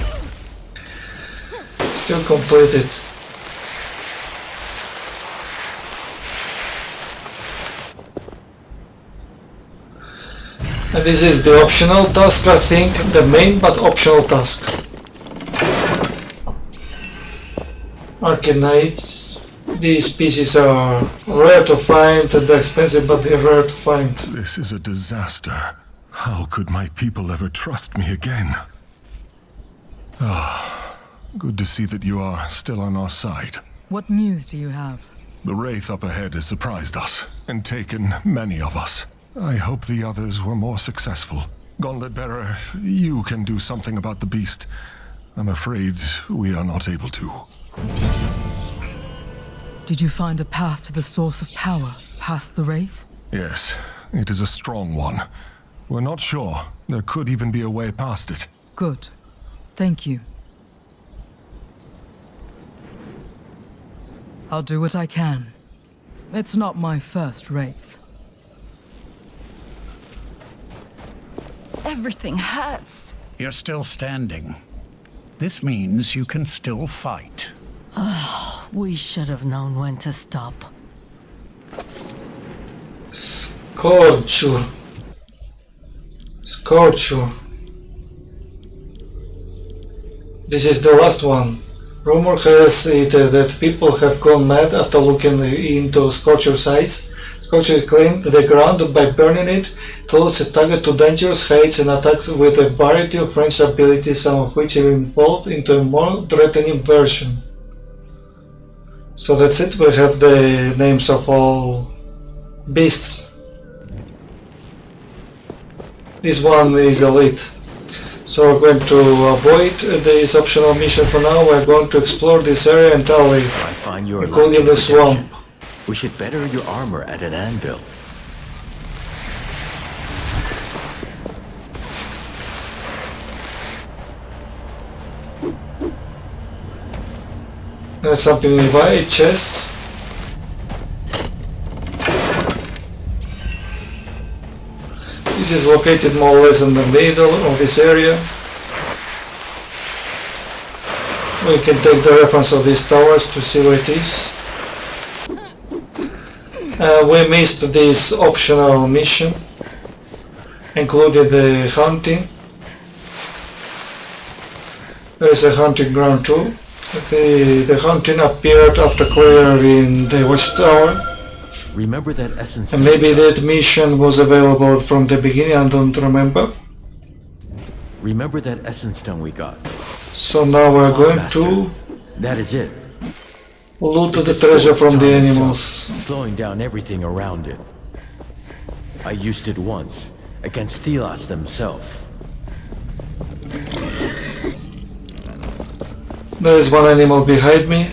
Still completed. And this is the optional task, I think. The main but optional task. Arcanites. These pieces are rare to find and expensive, but they're rare to find.
This is a disaster. How could my people ever trust me again? Ah, good to see that you are still on our side.
What news do you have?
The Wraith up ahead has surprised us and taken many of us. I hope the others were more successful. Gauntlet Bearer, you can do something about the beast. I'm afraid we are not able to.
Did you find a path to the source of power, past the Wraith?
Yes, it is a strong one. We're not sure. There could even be a way past it.
Good. Thank you. I'll do what I can. It's not my first Wraith.
Everything hurts.
You're still standing. This means you can still fight.
Oh, We should have known when to stop.
Scorcher. Scorcher. This is the last one. Rumor has it that people have gone mad after looking into Scorcher's eyes. Scorcher claimed the ground by burning it towards a target to dangerous heights and attacks with a variety of ranged abilities, some of which evolved into a more threatening version. So that's it, we have the names of all beasts. This one is elite. So we're going to avoid this optional mission for now. We're going to explore this area entirely,
I find your
including the swamp.
We should better your armor at an anvil.
There's something nearby, a chest. This is located more or less in the middle of this area. We can take the reference of these towers to see where it is. We missed this optional mission, including the hunting. There is a hunting ground too. The hunting appeared after clearing the watchtower.
Remember that essence.
And maybe that mission was available from the beginning, I don't remember.
Remember that essence stone we got.
So now we're going to
That is it.
loot the treasure from the animals.
Slowing down everything around it. I used it once against Thelos themselves.
There is one animal behind me.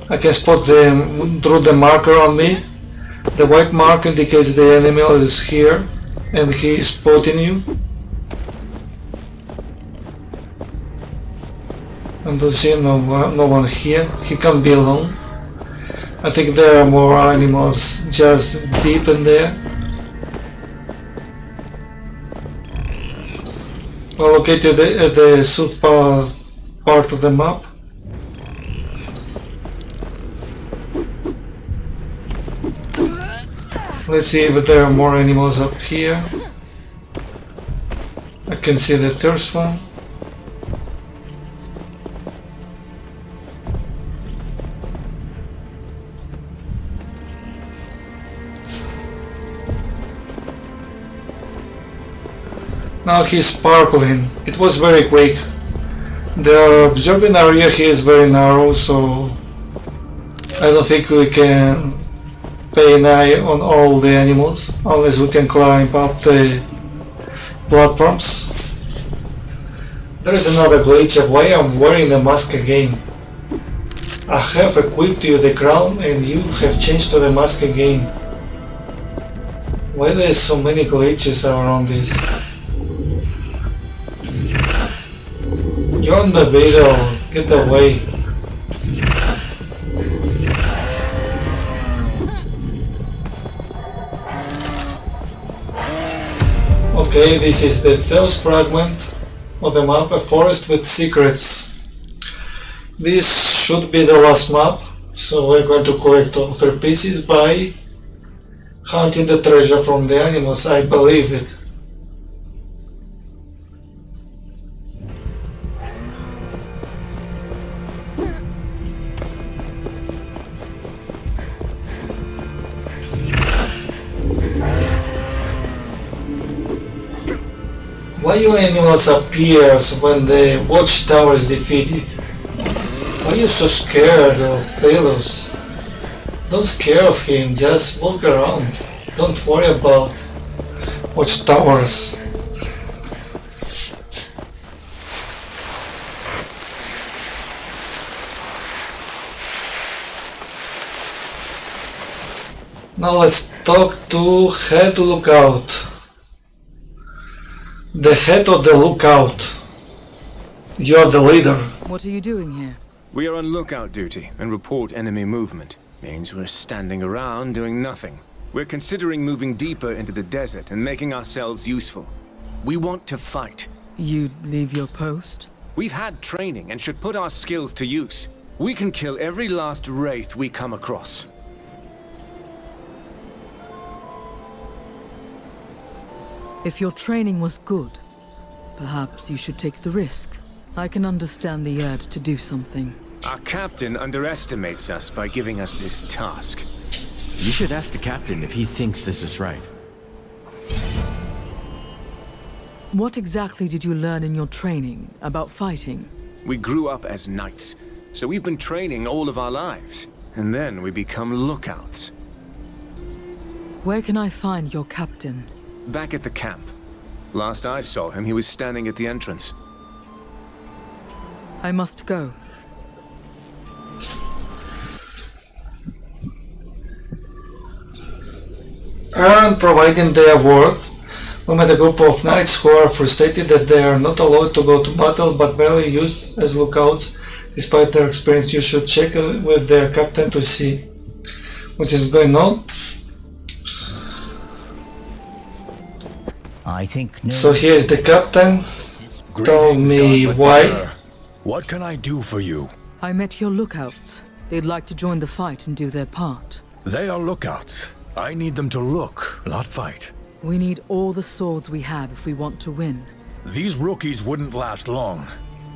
I can spot them through the marker on me. The white mark indicates the animal is here and he is spotting you. I don't see no one here. He can't be alone. I think there are more animals just deep in there. We're located at the south part of the map. Let's see if there are more animals up here. I can see the first one. Now he's sparkling. It was very quick. The observing area here is very narrow, so I don't think we can pay an eye on all the animals unless we can climb up the platforms. There is another glitch of why I'm wearing the mask again. I have equipped you the crown and you have changed to the mask again. Why there's so many glitches around this? You're in the video, get away. Okay, this is the first fragment of the map, a forest with secrets. This should be the last map, so we're going to collect all 3 pieces by hunting the treasure from the animals, I believe it. Why you animals appears when the watchtower is defeated? Why are you so scared of Thelos? Don't scare of him, just walk around. Don't worry about watchtowers. Now let's talk to Head Lookout. The head of the lookout. You are the leader.
What are you doing here?
We are on lookout duty and report enemy movement. Means we're standing around doing nothing. We're considering moving deeper into the desert and making ourselves useful. We want to fight.
You'd leave your post?
We've had training and should put our skills to use. We can kill every last wraith we come across.
If your training was good, perhaps you should take the risk. I can understand the urge to do something.
Our captain underestimates us by giving us this task.
You should ask the captain if he thinks this is right.
What exactly did you learn in your training about fighting?
We grew up as knights, so we've been training all of our lives. And then we become lookouts.
Where can I find your captain?
Back at the camp. Last I saw him, he was standing at the entrance.
I must go.
And providing their worth, we met a group of knights who are frustrated that they are not allowed to go to battle but merely used as lookouts. Despite their experience, you should check with their captain to see what is going on.
I think no.
So here's the captain. Tell me why.
What can I do for you?
I met your lookouts. They'd like to join the fight and do their part.
They are lookouts. I need them to look, not fight.
We need all the swords we have if we want to win.
These rookies wouldn't last long.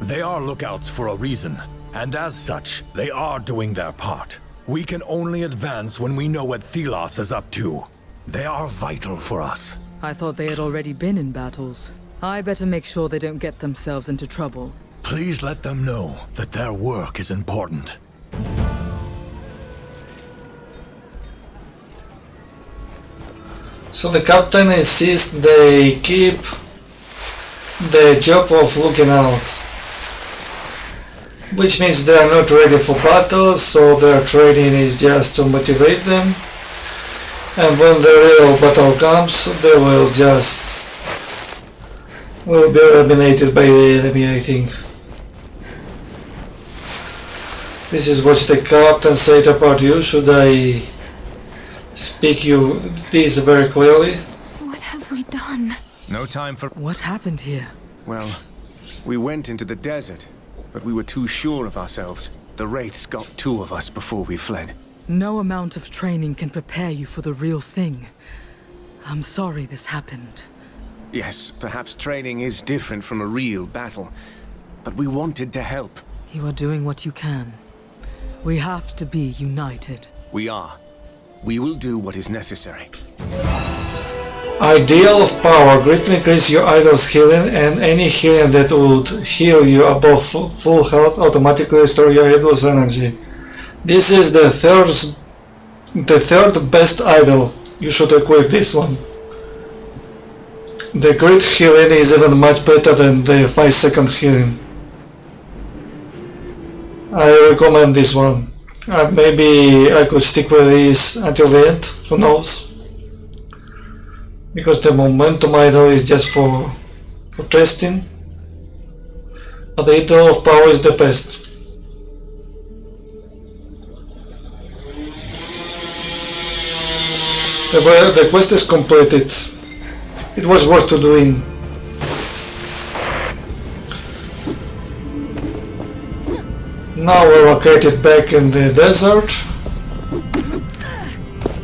They are lookouts for a reason, and as such, they are doing their part. We can only advance when we know what Thelos is up to. They are vital for us.
I thought they had already been in battles. I better make sure they don't get themselves into trouble.
Please let them know that their work is important.
So the captain insists they keep the job of looking out, which means they are not ready for battle, so their training is just to motivate them, and when the real battle comes, they will be eliminated by the enemy, I think. This is what the captain said about you. Should I speak you this very clearly?
What have we done?
No time for...
What happened here?
Well, we went into the desert, but we were too sure of ourselves. The wraiths got two of us before we fled.
No amount of training can prepare you for the real thing. I'm sorry this happened.
Yes, perhaps training is different from a real battle, but we wanted to help.
You are doing what you can. We have to be united.
We are. We will do what is necessary.
Ideal of power. Greatly increase your idol's healing, and any healing that would heal you above full health automatically restore your idol's energy. This is the third best idol. You should equip this one. The great healing is even much better than the 5-second healing. I recommend this one. Maybe I could stick with this until the end, who knows? Because the momentum idol is just for testing. But the idol of power is the best. The quest is completed. It was worth to doing. Now we're located back in the desert.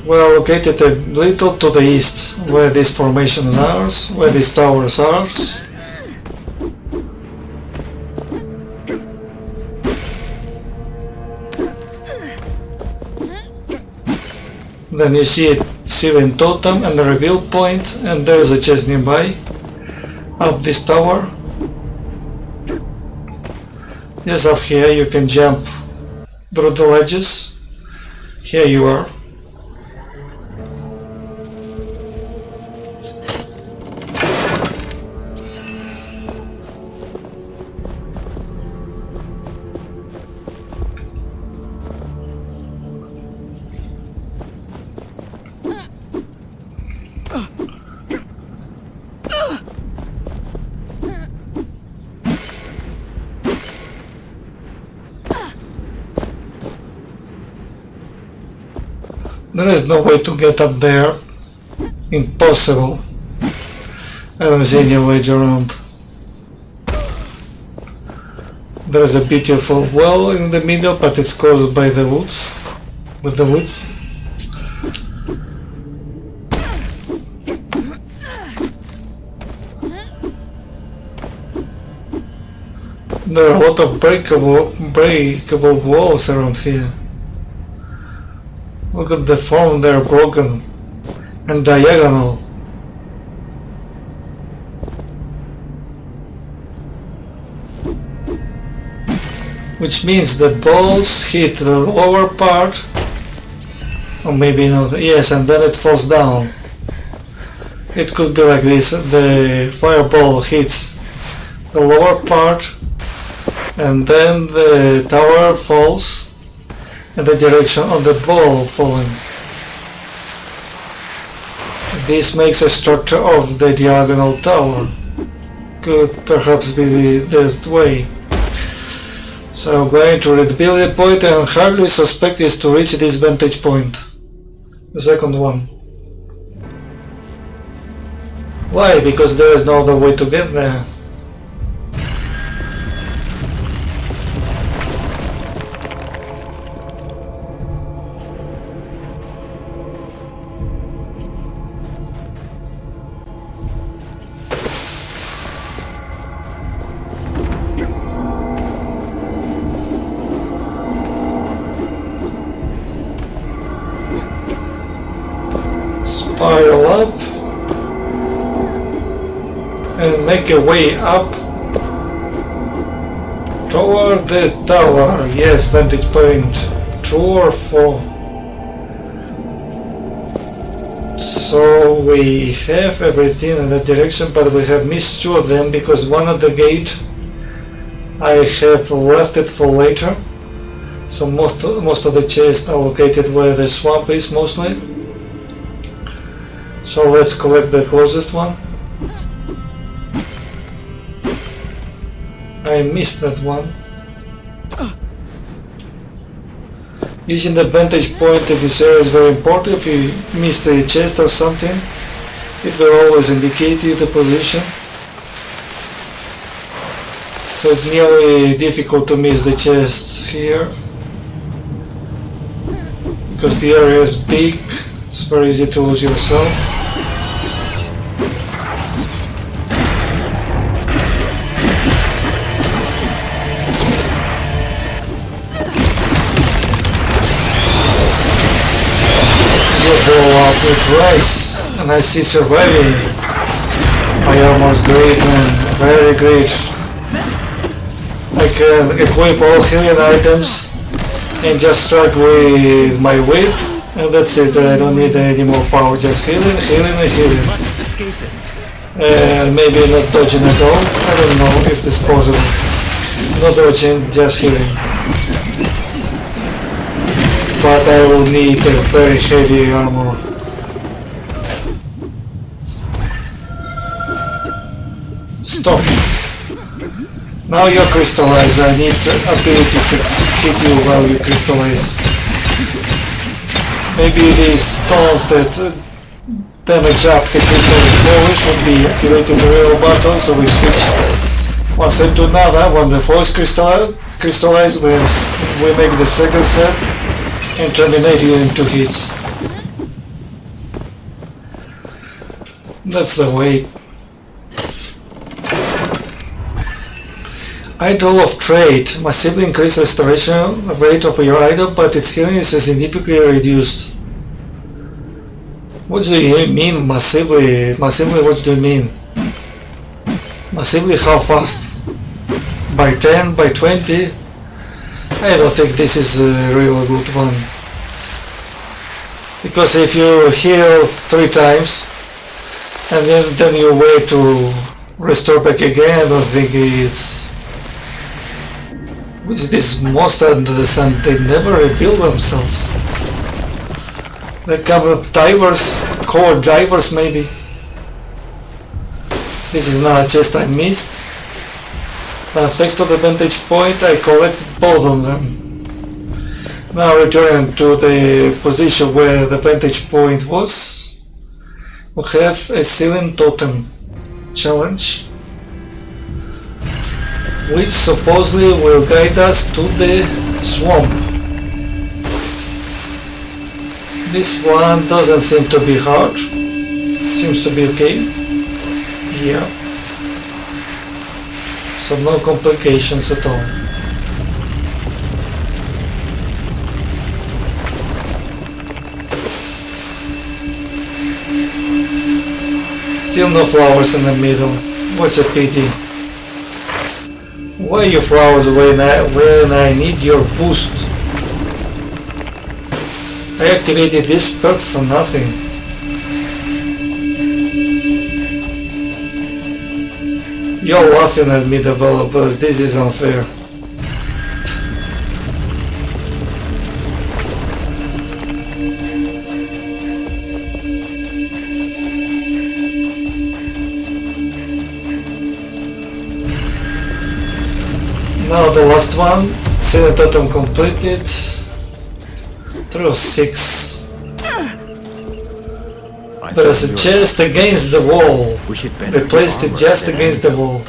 We're located a little to the east, where these formations are, where these towers are. Then you see a ceiling totem and a reveal point, and there is a chest nearby, up this tower. Yes, up here you can jump through the ledges. Here you are. There is no way to get up there. Impossible. I don't see any ledge around. There's a beautiful well in the middle, but it's closed by the woods. With the wood. There are a lot of breakable walls around here. Look at the form, they're broken and diagonal. Which means the balls hit the lower part, or maybe not, yes, and then it falls down. It could be like this, the fireball hits the lower part, and then the tower falls in the direction of the ball falling. This makes a structure of the diagonal tower. Could perhaps be the way. So I'm going to rebuild a point and hardly suspect is to reach this vantage point. The second one. Why? Because there is no other way to get there. Spiral up and make a way up toward the tower. Yes, vantage point 2 or 4. So we have everything in that direction, but we have missed 2 of them because one at the gate I have left it for later. So most of the chests are located where the swamp is mostly. So let's collect the closest one. I missed that one. Using the vantage point in this area is very important. If you miss the chest or something, it will always indicate you the position. So it's nearly difficult to miss the chest here. Because the area is big, it's very easy to lose yourself. Blow up with rice, and I see surviving. My armor is great, man, very great. I can equip all healing items and just strike with my whip, and that's it. I don't need any more power, just healing and healing. And maybe not dodging at all, I don't know if this is possible. Not dodging, just healing. But I will need a very heavy armor. Stop. Now you're crystallized. I need the ability to hit you while you crystallize. Maybe these stones that damage up the crystal slowly should be activated the real button, so we switch one set to another. When the fourth crystallized, we make the second set and terminate you in 2 hits. That's the way. Idol of Trade. Massively increase restoration rate of your idol, but its healing is significantly reduced. What do you mean massively? Massively, what do you mean? Massively how fast? By 10? By 20? I don't think this is a real good one. Because if you heal 3 times and then you wait to restore back again, I don't think it's... With this monster under the sun, they never reveal themselves. They come with divers, core divers maybe. This is not a chest I missed. But thanks to the vantage point, I collected both of them. Now returning to the position where the vantage point was, we have a ceiling totem challenge. which supposedly will guide us to the swamp. This one doesn't seem to be hard. Seems to be okay. Yeah. So no complications at all. Still no flowers in the middle. What's a pity. Why you flowers when I need your boost? I activated this perk for nothing. You're laughing at me, developers. This is unfair. Now the last one. See the totem completed. Through 6. There is a chest against the wall. They placed it just against the wall.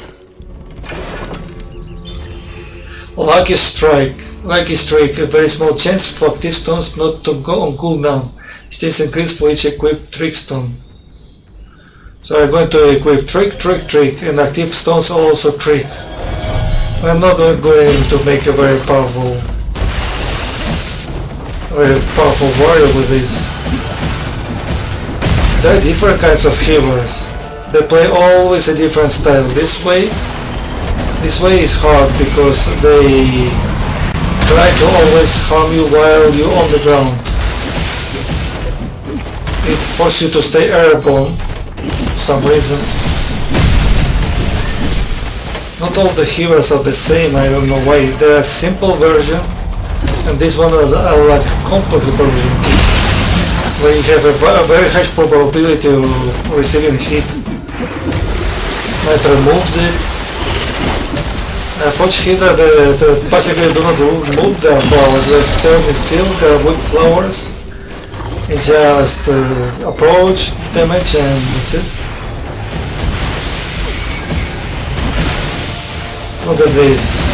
Lucky strike. Lucky streak. A very small chance for active stones not to go on cooldown. Stays increased for each equipped trick stone. So I'm going to equip trick, and active stones also trick. I'm not going to make a very powerful warrior with this. There are different kinds of healers. They play always a different style. This way is hard because they try to always harm you while you're on the ground. It forces you to stay airborne for some reason. Not all the healers are the same, I don't know why. There are simple version and this one is like a complex version where you have a very high probability of receiving hit. That removes it. Forge healer they basically do not move their flowers, they stand still, they are weak flowers. It just approach, damage and that's it. Look at this.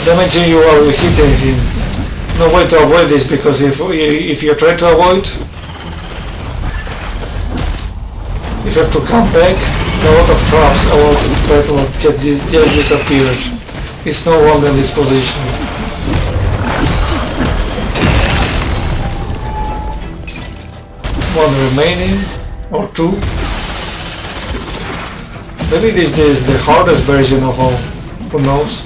Damaging you while you're hitting him. No way to avoid this because if you try to avoid, you have to come back. A lot of traps, a lot of battle just disappeared. It's no longer in this position. One remaining, or 2. Maybe this is the hardest version of all, who knows?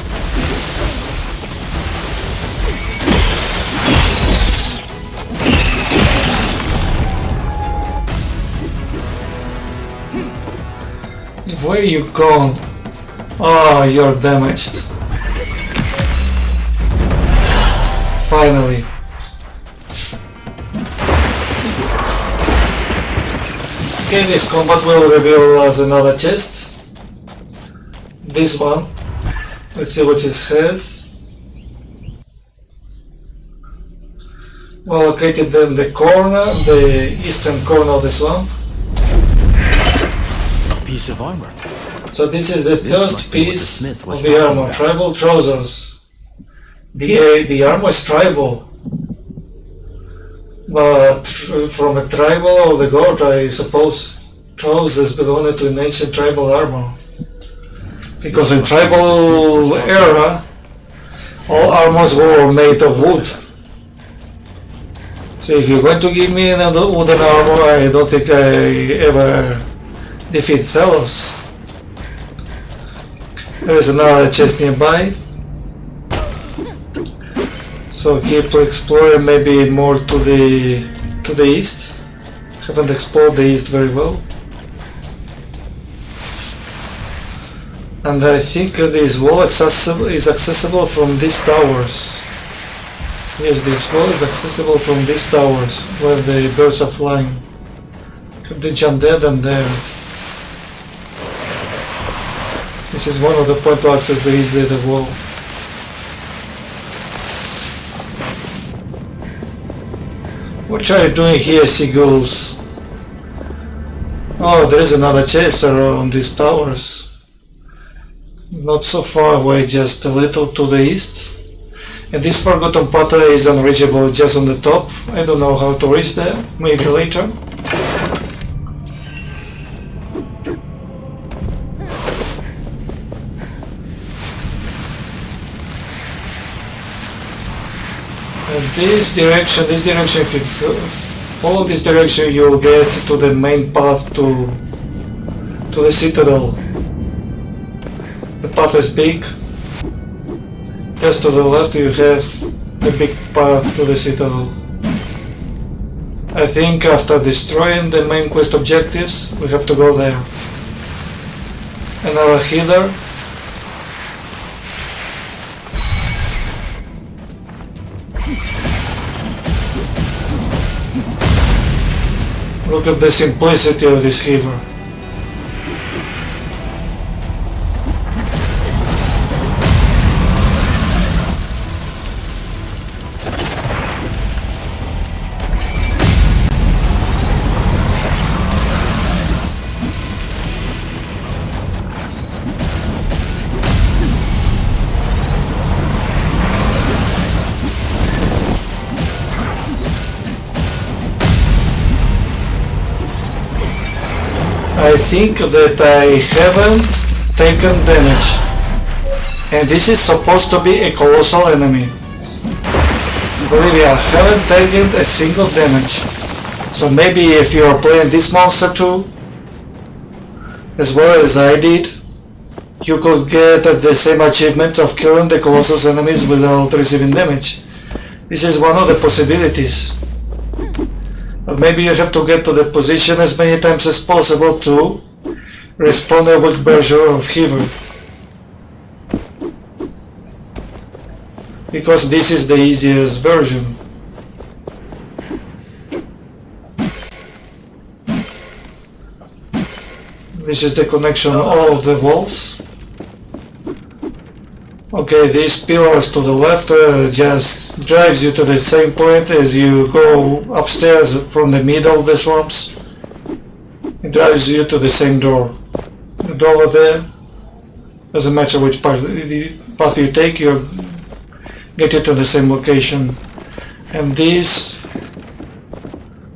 Where you gone? Oh, you're damaged. Finally. Okay, this combat will reveal us another chest. This one. Let's see what it has. Well, located in the corner, the eastern corner of the swamp.
A piece of armor.
So this is the first piece of the armor, tribal trousers. The armor is tribal, but from a tribal of the god, I suppose. Trousers belonged to an ancient tribal armor. Because in tribal era, all armors were made of wood. So if you're going to give me another wooden armor, I don't think I ever defeat Thelos. There is another chest nearby. So keep exploring, maybe more to the east. Haven't explored the east very well. And I think this wall is accessible from these towers. Yes, this wall is accessible from these towers, where the birds are flying. Have to jump there and there. This is one of the points to access easily the wall. What are you doing here, seagulls? Oh, there is another chest around these towers. Not so far away, just a little to the east. And this forgotten pathway is unreachable just on the top. I don't know how to reach there, maybe later. And this direction, if you follow this direction, you will get to the main path to the citadel. The path is big. Just to the left you have the big path to the citadel. I think after destroying the main quest objectives, we have to go there. And our healer look at the simplicity of this healer. I think that I haven't taken damage, and this is supposed to be a colossal enemy. Believe me, I haven't taken a single damage. So maybe if you are playing this monster too, as well as I did, you could get the same achievement of killing the colossal enemies without receiving damage. This is one of the possibilities. But maybe you have to get to the position as many times as possible to respawn a weak version of Heaver. Because this is the easiest version. This is the connection of the walls. Okay, these pillars to the left just drives you to the same point as you go upstairs from the middle of the swamps. It drives you to the same door. The door over there, doesn't matter which path you take, you get you to the same location. And this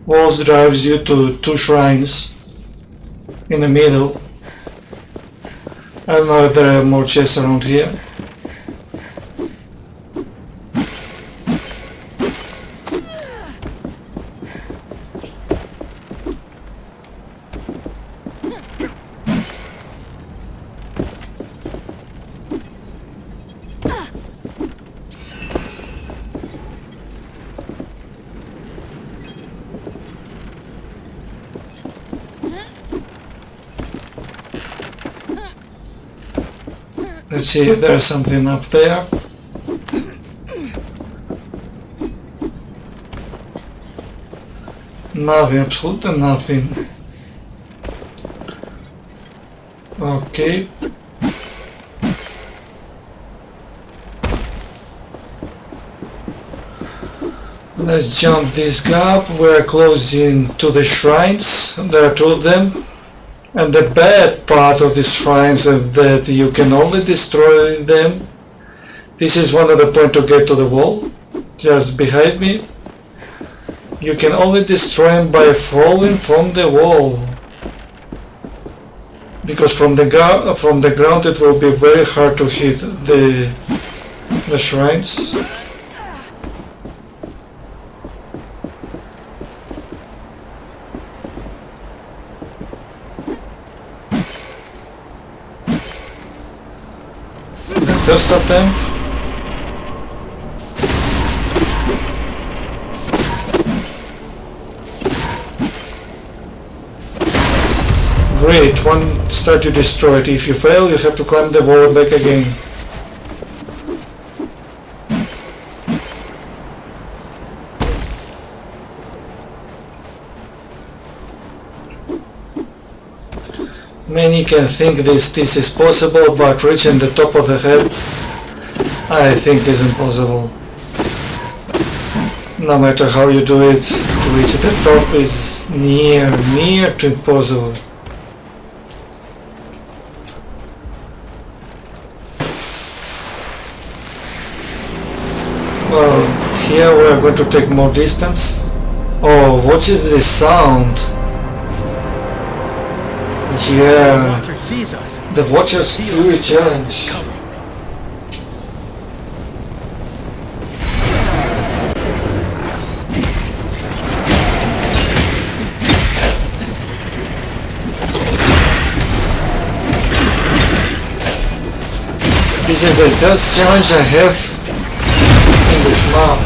walls drives you to two shrines in the middle. I don't know if there are more chests around here. Let's see if there's something up there. Nothing, absolutely nothing. Okay. Let's jump this gap. We're closing to the shrines. There are two of them. And the bad part of these shrines is that you can only destroy them. This is one of the points to get to the wall, just behind me. You can only destroy them by falling from the wall. Because from the ground it will be very hard to hit the shrines. First attempt. Great, one statue destroyed. If you fail, you have to climb the wall and back again. Many can think this is possible, but reaching the top of the head, I think is impossible. No matter how you do it, to reach the top is near to impossible. Well, here we are going to take more distance. Oh, what is this sound? Yeah, the Watcher's Fury Challenge. This is the first challenge I have in this map.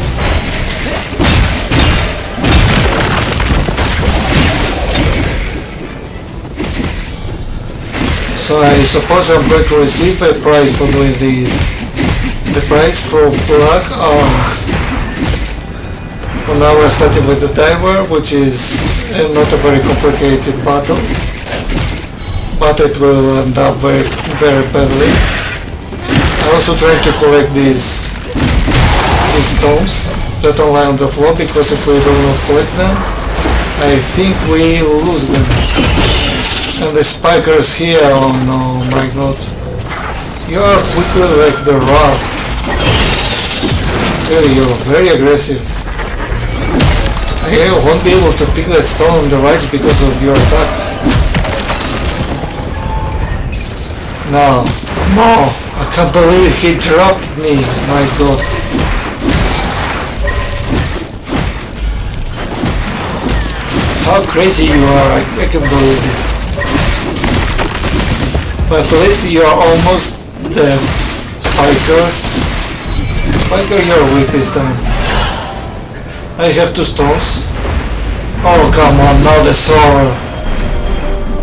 So I suppose I'm going to receive a prize for doing this. The prize for Black Arms. For now we're starting with the diver, which is not a very complicated battle. But it will end up very badly. I'm also trying to collect these stones that don't lie on the floor, because if we do not collect them, I think we lose them. And the spikers here, oh no, my god. You are quickly like the Wrath. Really, you're very aggressive. I won't be able to pick that stone on the right because of your attacks. No, no, I can't believe he dropped me, my god. How crazy you are, I can't believe this. But at least you are almost dead, Spiker. Spiker, you're weak this time. I have 2 stones. Oh come on, now the sword.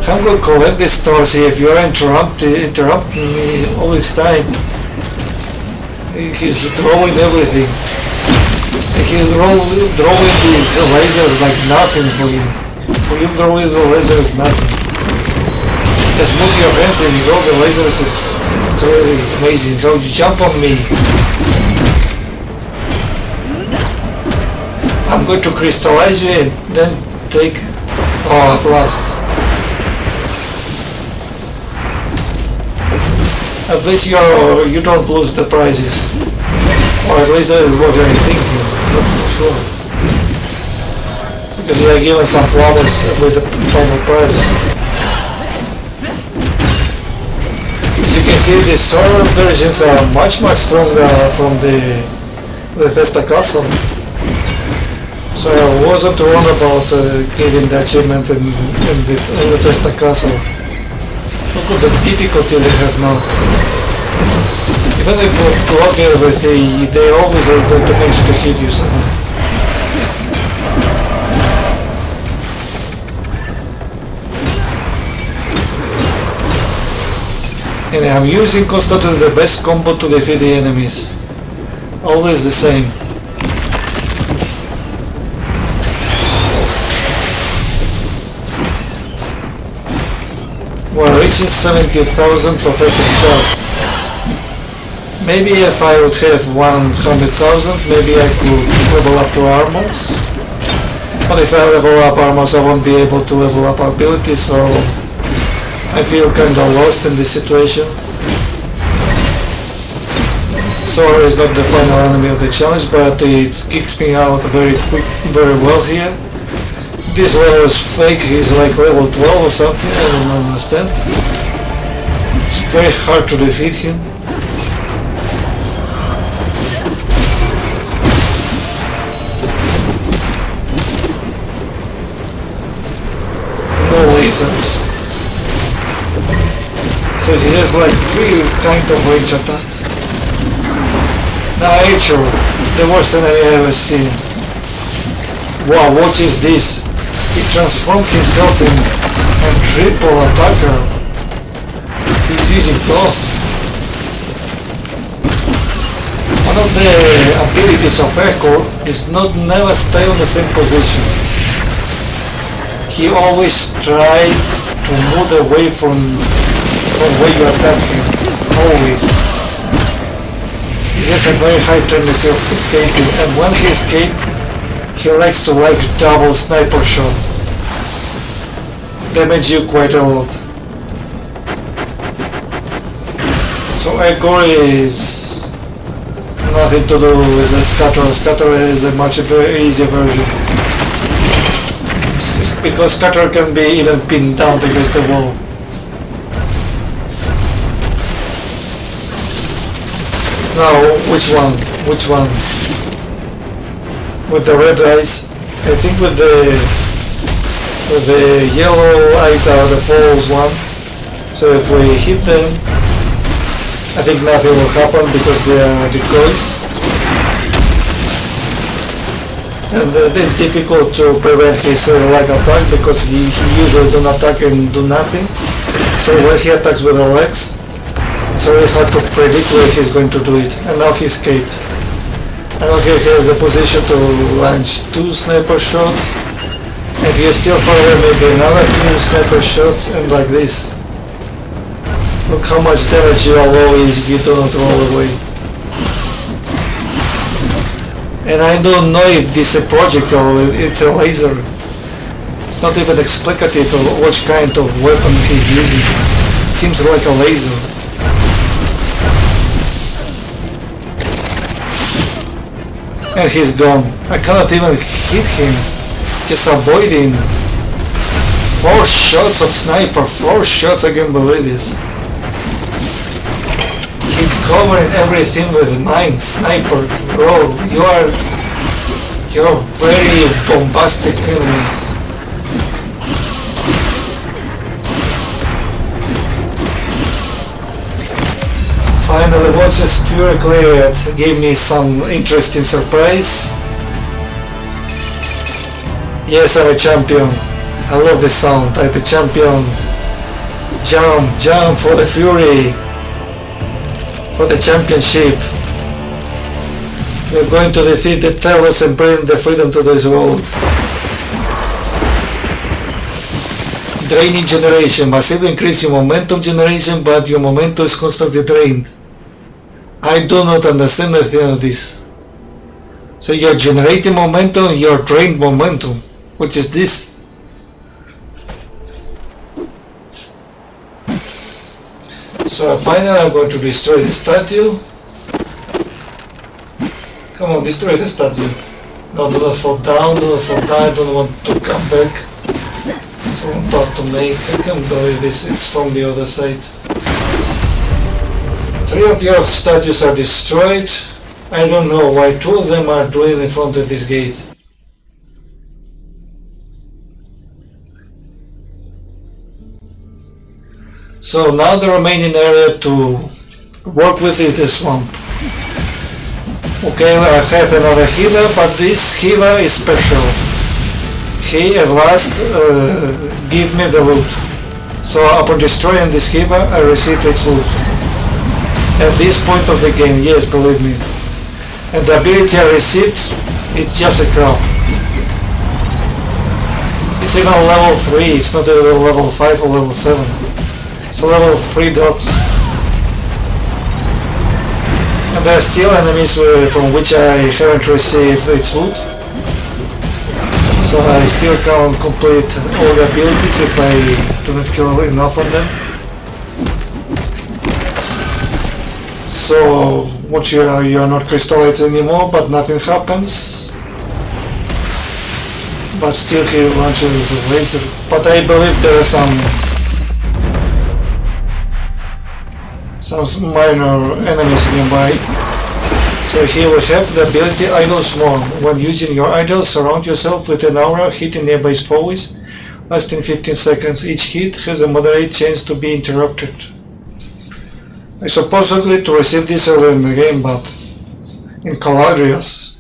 I'm going to collect these stones if you're interrupting me all this time. He's throwing everything. He's throwing these lasers like nothing for you. For you throwing the lasers nothing. Just move your hands and throw the lasers, it's really amazing. So you jump on me. I'm going to crystallize you and then take... Oh, at last. At least you don't lose the prizes. Or at least that is what I'm thinking, not for sure. Because you are given some flowers with the total prize. As you can see, the sword versions are much stronger from the Bethesda Castle. So I wasn't wrong about giving the achievement in the Bethesda Castle. Look at the difficulty they have now. Even if you block everything, they always are going to manage to hit you somehow. And I'm using constantly the best combo to defeat the enemies. Always the same. We're reaching 70,000 professional stars. Maybe if I would have 100,000, maybe I could level up to armors. But if I level up armors, I won't be able to level up abilities, so I feel kinda lost in this situation. Sora is not the final enemy of the challenge, but it kicks me out very well here. This level is fake, he's like level 12 or something, I don't understand. It's very hard to defeat him. No lasers. So he has like 3 kind of range attack. Now Rachel, the worst enemy I ever seen. Wow, what is this? He transformed himself in a triple attacker. He's using ghosts. One of the abilities of Echo is never stay on the same position. He always try to move away from where you attack him. Always. He has a very high tendency of escaping, and when he escapes, he likes to double sniper shot. Damage you quite a lot. So Egor is nothing to do with the Scatter. Scatter is a much easier version. Because Scatter can be even pinned down against the wall. Now, which one? Which one? With the red eyes? I think with the yellow eyes are the false one. So if we hit them, I think nothing will happen because they are decoys. And it's difficult to prevent his leg attack because he usually don't attack and do nothing. So when he attacks with the legs, it's really hard to predict where he's going to do it. And now he escaped. And now he has the position to launch 2 sniper shots. And if you're still far away, maybe another 2 sniper shots, and like this. Look how much damage you allow if you do not roll away. And I don't know if this is a projectile, it's a laser. It's not even explicative of what kind of weapon he's using. It seems like a laser. And he's gone. I cannot even hit him. Just avoiding. 4 shots of sniper. 4 shots, I can't believe this. He covered everything with 9 sniper. Oh, you're a very bombastic enemy. Finally, once the Fury cleared, gave me some interesting surprise. Yes, I'm a champion. I love this sound. I'm the champion. Jump, jump for the Fury. For the championship. We're going to defeat the Talos and bring the freedom to this world. Draining generation. Massive increase in momentum generation, but your momentum is constantly drained. I do not understand anything of this. So you're generating momentum, you're drained momentum. What is this? So finally I'm going to destroy the statue. Come on, destroy the statue. No, do not fall down, do not fall down, I don't want to come back. So I'm about to make, I can't believe this, it's from the other side. 3 of your statues are destroyed. I don't know why 2 of them are doing in front of this gate. So now the remaining area to work with is the swamp. Okay, I have another healer, but this healer is special. He at last give me the loot. So upon destroying this healer, I receive its loot. At this point of the game, yes, believe me. And the ability I received, it's just a crap. It's even level 3, it's not even level 5 or level 7. It's a level 3 dots. And there are still enemies from which I haven't received its loot. So I still can't complete all the abilities if I do not kill enough of them. So once you are not crystallized anymore, but nothing happens. But still he launches a laser. But I believe there are some minor enemies nearby. So here we have the ability Idle Swarm. When using your idol, surround yourself with an aura hitting nearby foes, lasting 15 seconds. Each hit has a moderate chance to be interrupted. I supposedly to receive this early in the game, but in Caladrius.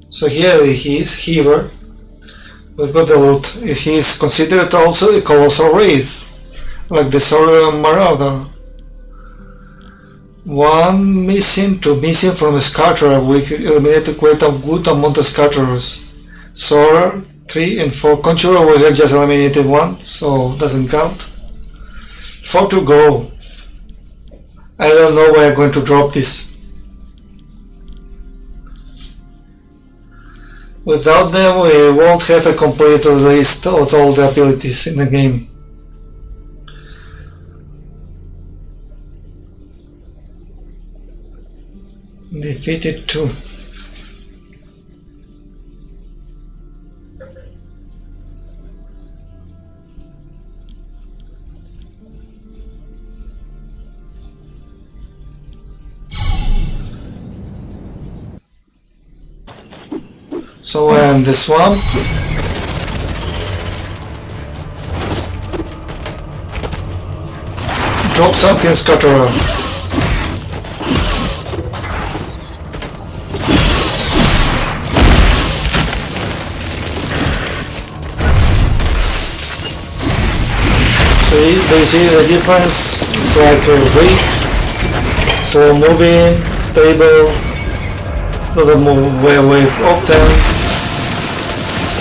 So here he is, Heaver. We got the loot. He is considered also a colossal wraith, like the Sword Marauder. 1 missing, 2 missing from the Scatterer. We eliminated quite a good amount of Scatterers. Sorar, 3 and 4. Conjurer, we have just eliminated 1, so doesn't count. 4 to go. I don't know where I'm going to drop this. Without them, we won't have a complete list of all the abilities in the game. Defeated 2. So we're in the swamp. Drop something, Scatterer. So they see the difference. It's like weak, slow moving, stable, doesn't move very often.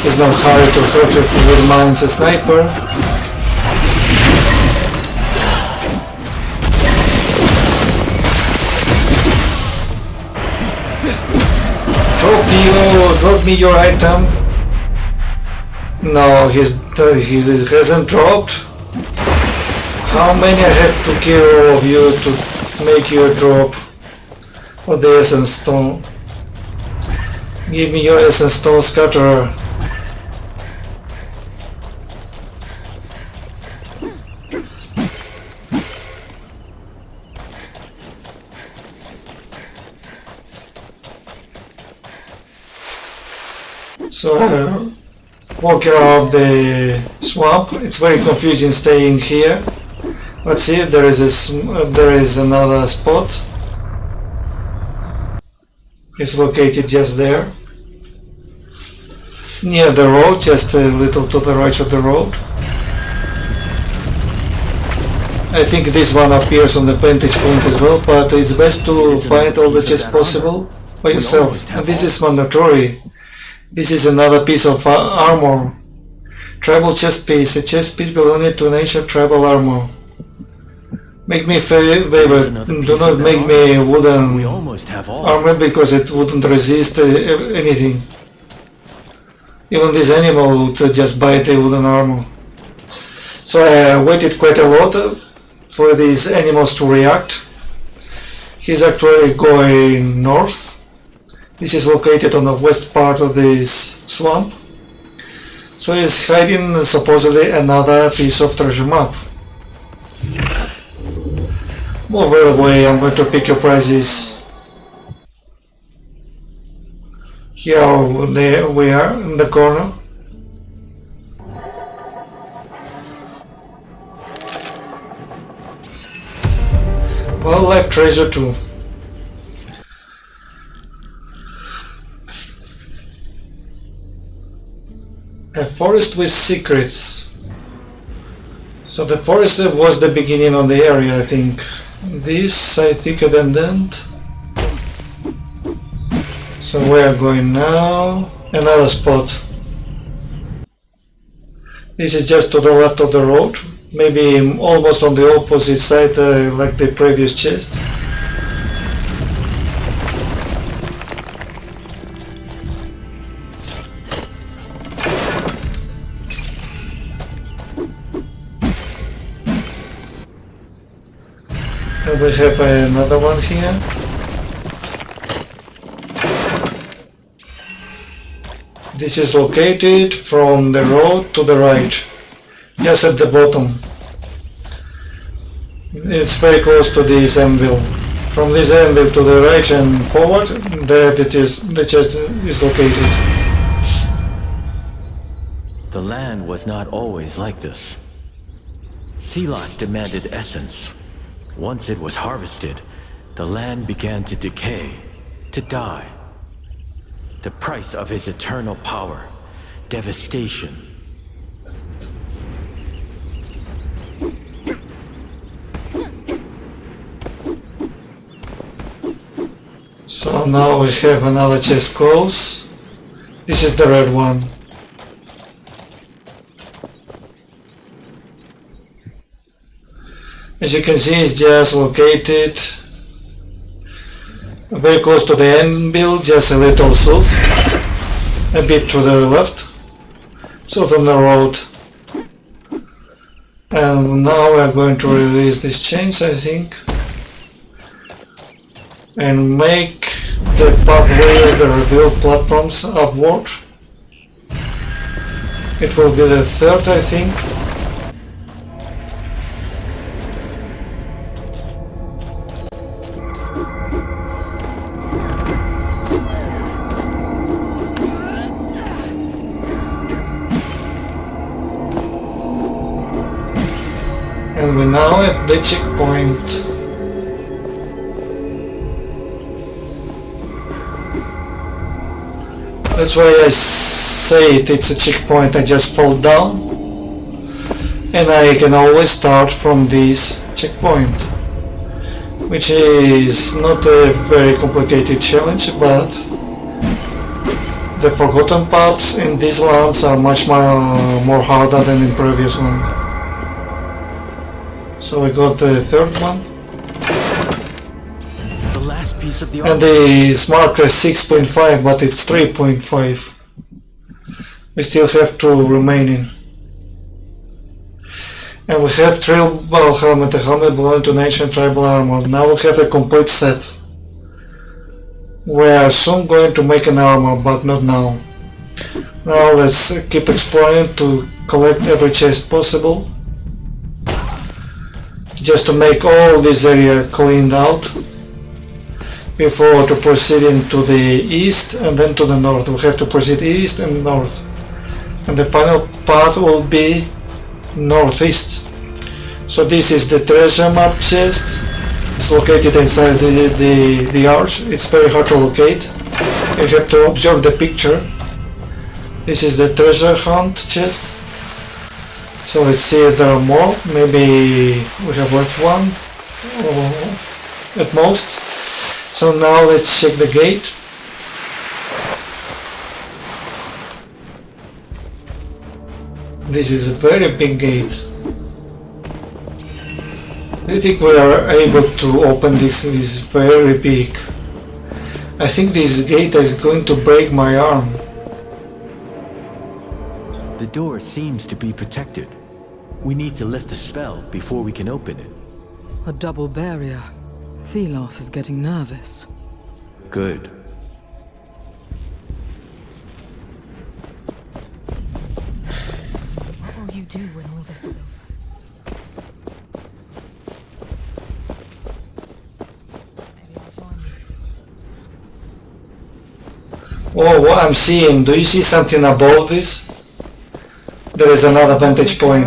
There's no hurry to hurt you with mines and sniper. Drop me your item. No, he hasn't dropped. How many I have to kill of you to make you drop of the essence stone? Give me your essence stone, Scatterer. So walk around the swamp. It's very confusing staying here. Let's see, there is another spot. It's located just there, near the road, just a little to the right of the road. I think this one appears on the vantage point as well, but it's best to find all the chests possible by yourself. And this is mandatory. This is another piece of armor. Tribal chest piece, a chest piece belonging to an ancient tribal armor. Make me favor, do not make me wooden armor because it wouldn't resist anything. Even this animal would just bite the wooden armor. So I waited quite a lot for these animals to react. He's actually going north. This is located on the west part of this swamp. So he's hiding supposedly another piece of treasure map. Move right away, I'm going to pick your prizes. Here we are in the corner. Wildlife treasure 2. A forest with secrets. So the forest was the beginning of the area, I think. This, I think, abandoned. So we are going now. Another spot. This is just to the left of the road. Maybe almost on the opposite side, like the previous chest. And we have another one here. This is located from the road to the right, just at the bottom. It's very close to this anvil. From this anvil to the right and forward, there it is, the chest is located.
The land was not always like this. Sealos demanded essence. Once it was harvested, the land began to decay, to die. The price of his eternal power, devastation.
So now we have another chest close. This is the red one. As you can see, it's just located very close to the anvil, just a little south. a bit to the left, sort of on the road. And now we are going to release these chains, I think, and make the pathway of the revealed platforms upward. It will be the third, I think. And we're now at the checkpoint. That's why I say it's a checkpoint. I just fall down and I can always start from this checkpoint, which is not a very complicated challenge, but the forgotten paths in these lands are much more harder than in previous one. So we got the third one.
The last piece of the
And it's marked as 6.5, but it's 3.5. We still have two remaining. And we have tribal helmet, a helmet belonging to an ancient tribal armor. Now we have a complete set. We are soon going to make an armor, but not now. Now let's keep exploring to collect every chest possible, just to make all this area cleaned out before to proceed into the east and then to the north. We have to proceed east and north, and the final path will be northeast. So this is the treasure map chest. It's located inside the arch. It's very hard to locate. You have to observe the picture. This is the treasure hunt chest. So let's see if there are more. Maybe we have left one at most. So now let's check the gate. This is a very big gate. I think we are able to open this. It is very big. I think this gate is going to break my arm.
The door seems to be protected. We need to lift the spell before we can open it.
A double barrier. Thelos is getting nervous.
Good.
What will you do when all this is over?
Oh, what I'm seeing. Do you see something above this? There is another vantage point.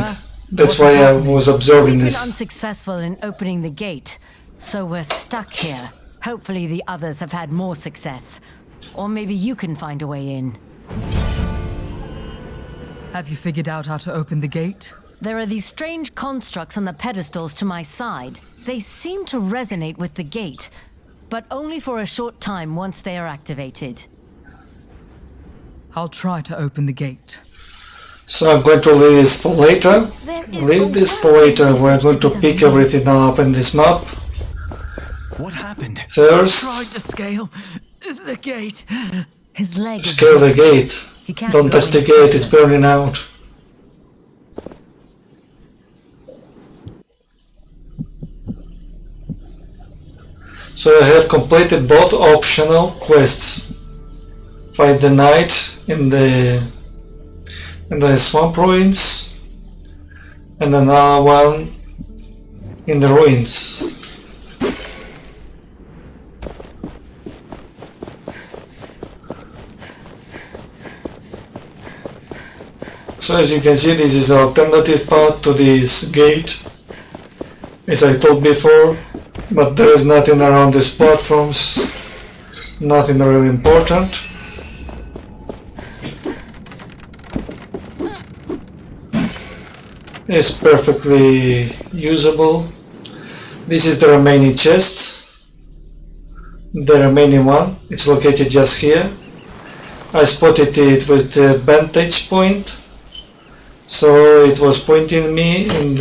That's why I was observing
We've
this.
been unsuccessful in opening the gate, so we're stuck here. Hopefully the others have had more success. Or maybe you can find a way in.
Have you figured out how to open the gate?
There are these strange constructs on the pedestals to my side. They seem to resonate with the gate, but only for a short time once they are activated.
I'll try to open the gate.
So I'm going to leave this for later. We're going to pick everything up in this map.
What happened?
Thirst.
Trying to scale the gate.
His leg.
Scale the gate. Don't touch the gate, it's burning out. So I have completed both optional quests. Fight the knight in the swamp ruins, and another one in the ruins. So as you can see, this is an alternative path to this gate, as I told before, but there is nothing around these platforms, nothing really important. It's perfectly usable. This is the remaining chest, the remaining one. It's located just here. I spotted it with the vantage point, so it was pointing me in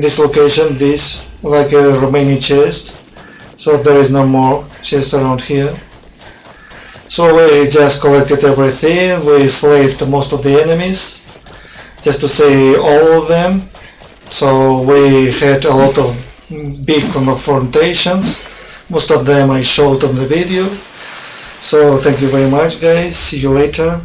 this location, this like a remaining chest. So there is no more chest around here. So we just collected everything, we slaved most of the enemies, just to say all of them. So we had a lot of big confrontations, most of them I showed on the video. So thank you very much guys, see you later.